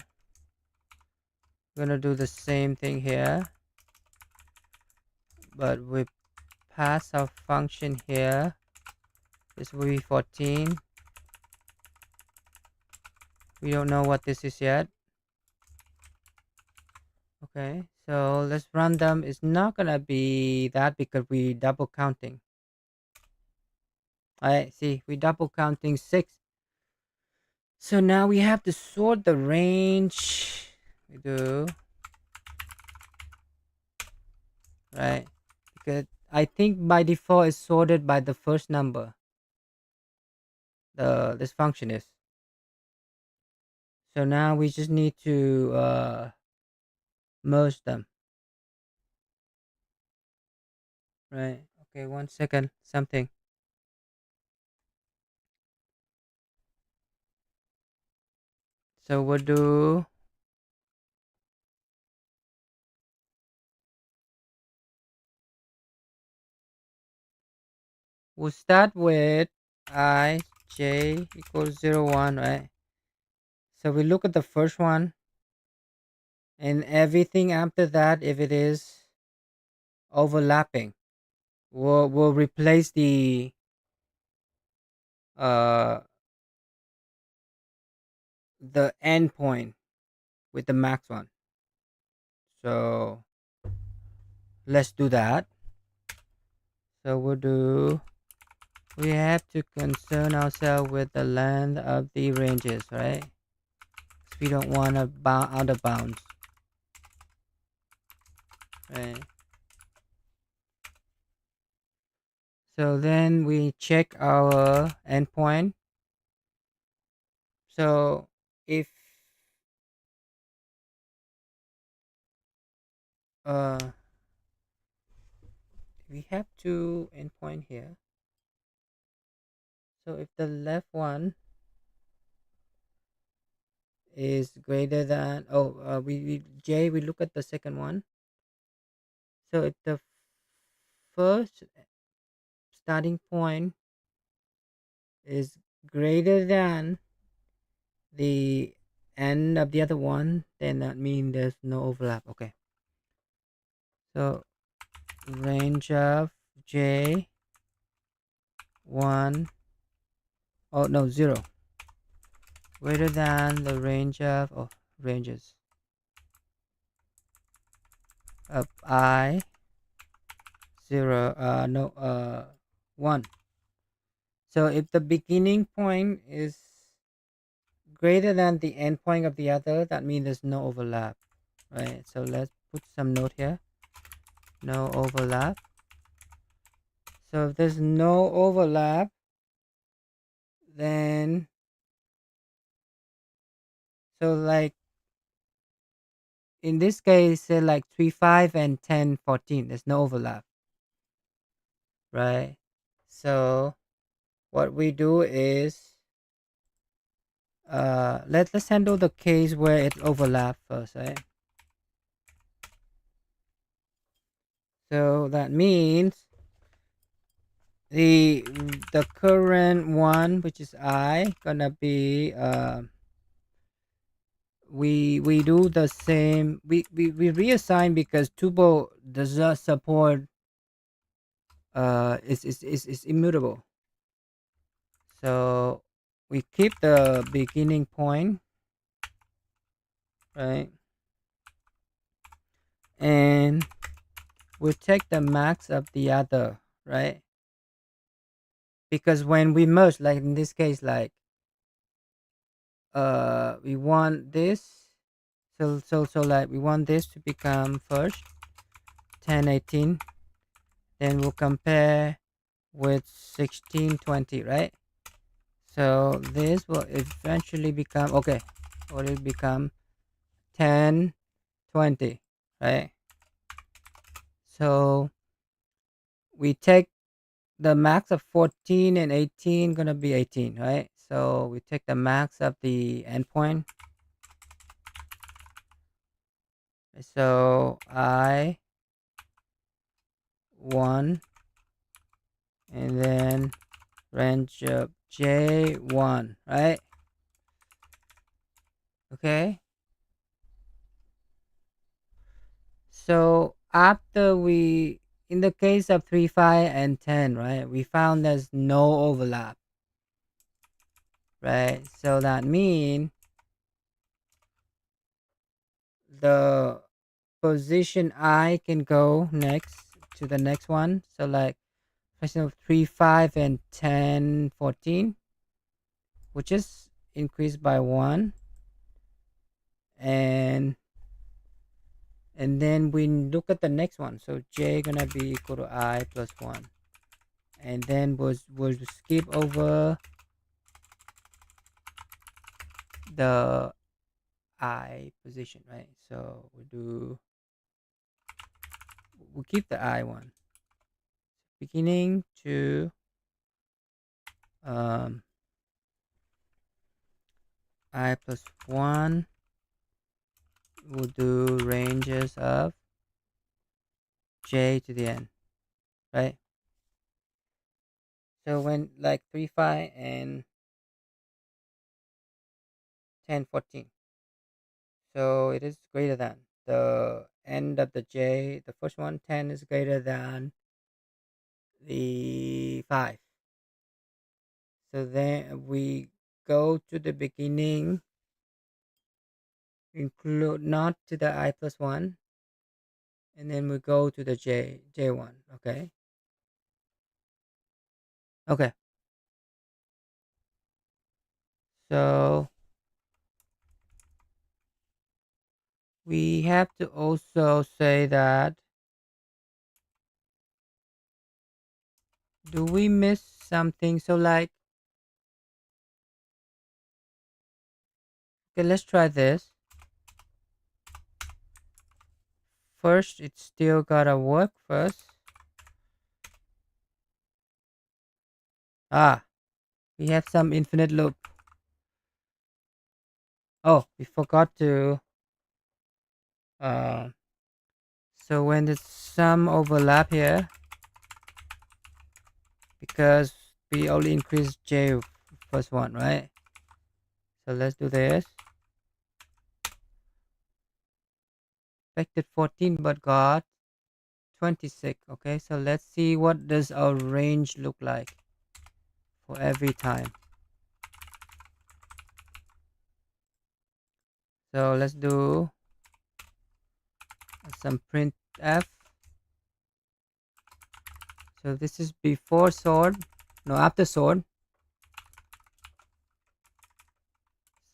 we're gonna do the same thing here, but we pass our function here. This will be 14. We don't know what this is yet. Okay, so let's run them. It's not gonna be that because we double counting. Alright, see, we double counting 6. So now we have to sort the range. We do, right? Because I think by default it's sorted by the first number. This function is. So now we just need to merge them. Right. Okay, 1 second. Something. So we'll start with I j equals 0, 1, right? So we look at the first one, and everything after that, if it is overlapping, we'll replace uh the endpoint with the max one. So let's do that. So we have to concern ourselves with the length of the ranges, right? 'Cause we don't want to out of bounds, right? So then we check our endpoint. So if uh we have two endpoint here. So if the left one is greater than we look at the second one. So if the first starting point is greater than the end of the other one, then that means there's no overlap. Okay. So range of J 1, oh no, 0, greater than the range of ranges of I 0, no, 1. So if the beginning point is greater than the end point of the other, that means there's no overlap, right? So let's put some note here. No overlap. So if there's no overlap, then so like in this case, say like 3 5 and 10 14, there's no overlap, right? So what we do is let's handle the case where it overlaps first, right? So that means the current one, which is I, gonna be we do the same, we reassign because tuple does not support is immutable. So we keep the beginning point, right? And we take the max of the other, right? Because when we merge, like in this case, like we want this, so like we want this to become first 10 18, then we'll compare with 16 20, right? So this will eventually become okay, or it become 10 20, right? So we take the max of 14 and 18, gonna be 18, right? So we take the max of the endpoint. So I 1, and then range of J1, right? Okay. So after in the case of 3 5 and 10, right, we found there's no overlap, right? So that means the position I can go next to the next one. So like for example 3 5 and 10 14, which is increased by 1, and then we look at the next one. So J gonna be equal to I plus 1, and then we'll skip over the I position, right? So we keep the I one, beginning to um, I plus 1. We'll do ranges of J to the n, right? So when like 3 5 and 10 14, so it is greater than the end of the J. The first one, 10, is greater than the 5. So then we go to the beginning include not to the I plus 1, and then we go to the J1. Okay. Okay. So we have to also say that, do we miss something? So like, okay, let's try this. First, it's still gotta work first. Ah, we have some infinite loop. Oh, we forgot to. Uh, so when the sum overlap here, because we only increase J first one, right? So let's do this. Expected 14, but got 26. Okay, so let's see what does our range look like for every time. So let's do some printf. So this is before sort, no, after sort.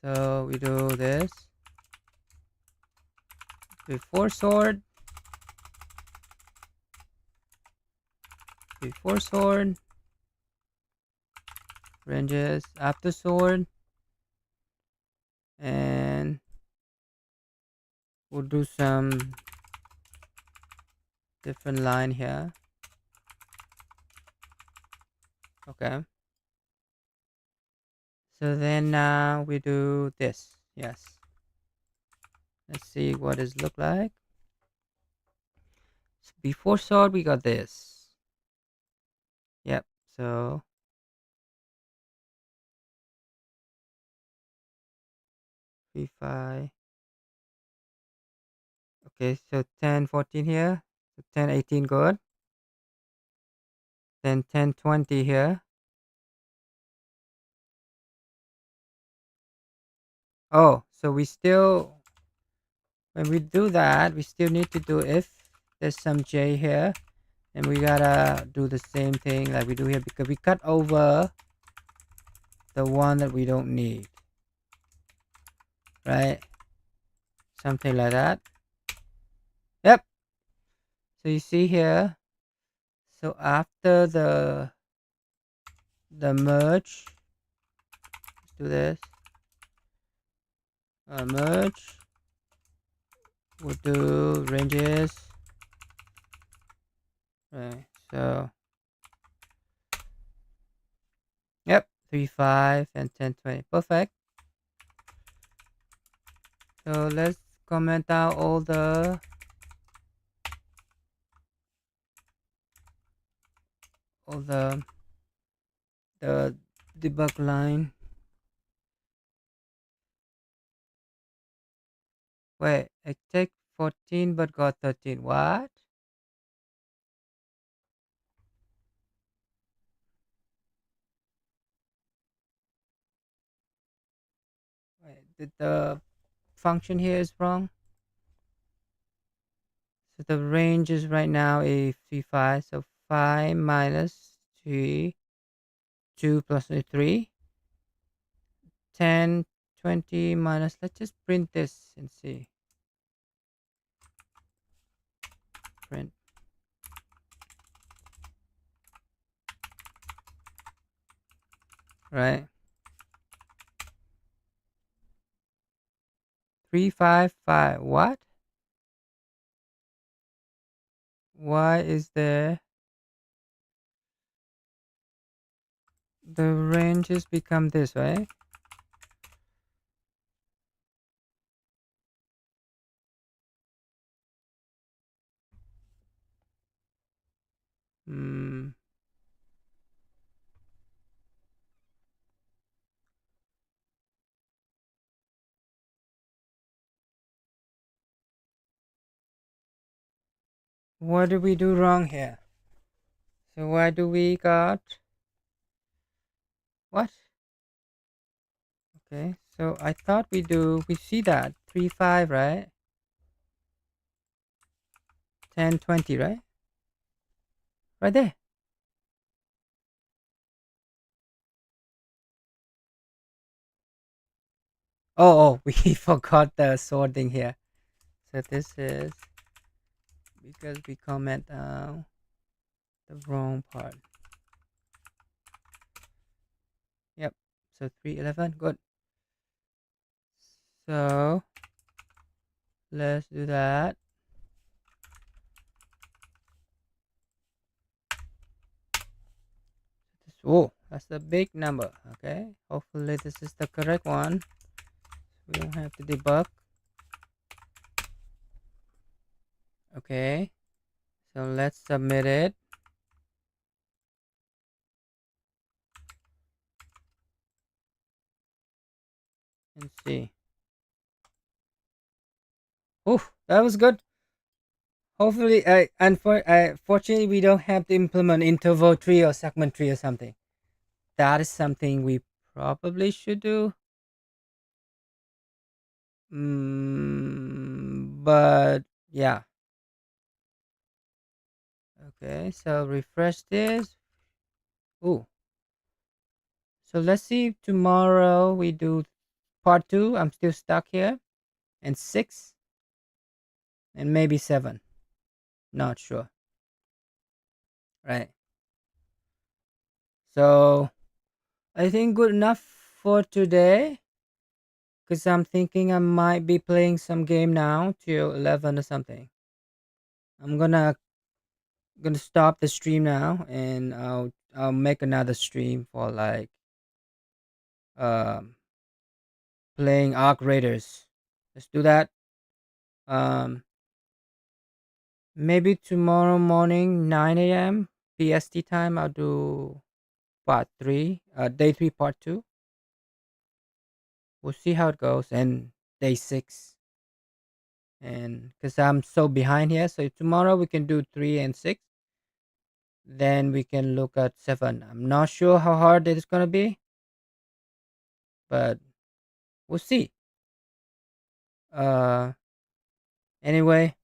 So we do this before sort, ranges after sort, and we'll do some different line here. Okay. So then now we do this. Yes. Let's see what it look like. So before sort, we got this. Yep. So 3, 5. Okay. So 10, 14 here. So 10, 18 good. Then 10, 20 here. Oh, so we still, when we do that, we still need to do if there's some J here. And we gotta do the same thing like we do here because we cut over the one that we don't need. Right? Something like that. Yep. So you see here. So after the merge, let's do this. Merge. We'll do ranges. Right. So yep. 3, 5, and 10, 20. Perfect. So let's comment out all the the debug line. Wait, I take 14 but got 13. What? Wait, did the function here is wrong? So the range is right now a 3, 5. So 5 minus 3, 2 plus 3. 10, 20 minus, let's just print this and see. Print. Right. 3, 5, 5. What? Why is there the ranges become this, right? Hmm. What did we do wrong here? So why do we got what? Okay, so I thought we see that 3, 5, right? 10, 20, right? Right there. Oh, we forgot the sorting here. So this is because we comment down the wrong part. Yep. So 311. Good. So let's do that. Oh, that's a big number. Okay. Hopefully this is the correct one. We don't have to debug. Okay. So let's submit it. And see. Oh, that was good. Hopefully, fortunately, we don't have to implement interval tree or segment tree or something. That is something we probably should do. But yeah. Okay, so refresh this. Oh, so let's see if tomorrow we do part 2. I'm still stuck here. And 6. And maybe 7. Not sure. Right. So I think good enough for today. Because I'm thinking I might be playing some game now till 11 or something. I'm gonna stop the stream now, and I'll make another stream for like um playing Arc Raiders. Let's do that. Um Maybe tomorrow morning 9 a.m. PST time I'll do part 3, day 3 part 2. We'll see how it goes, and day 6. And because I'm so behind here, so tomorrow we can do 3 and 6. Then we can look at 7. I'm not sure how hard it is gonna be, but we'll see. Uh, anyway,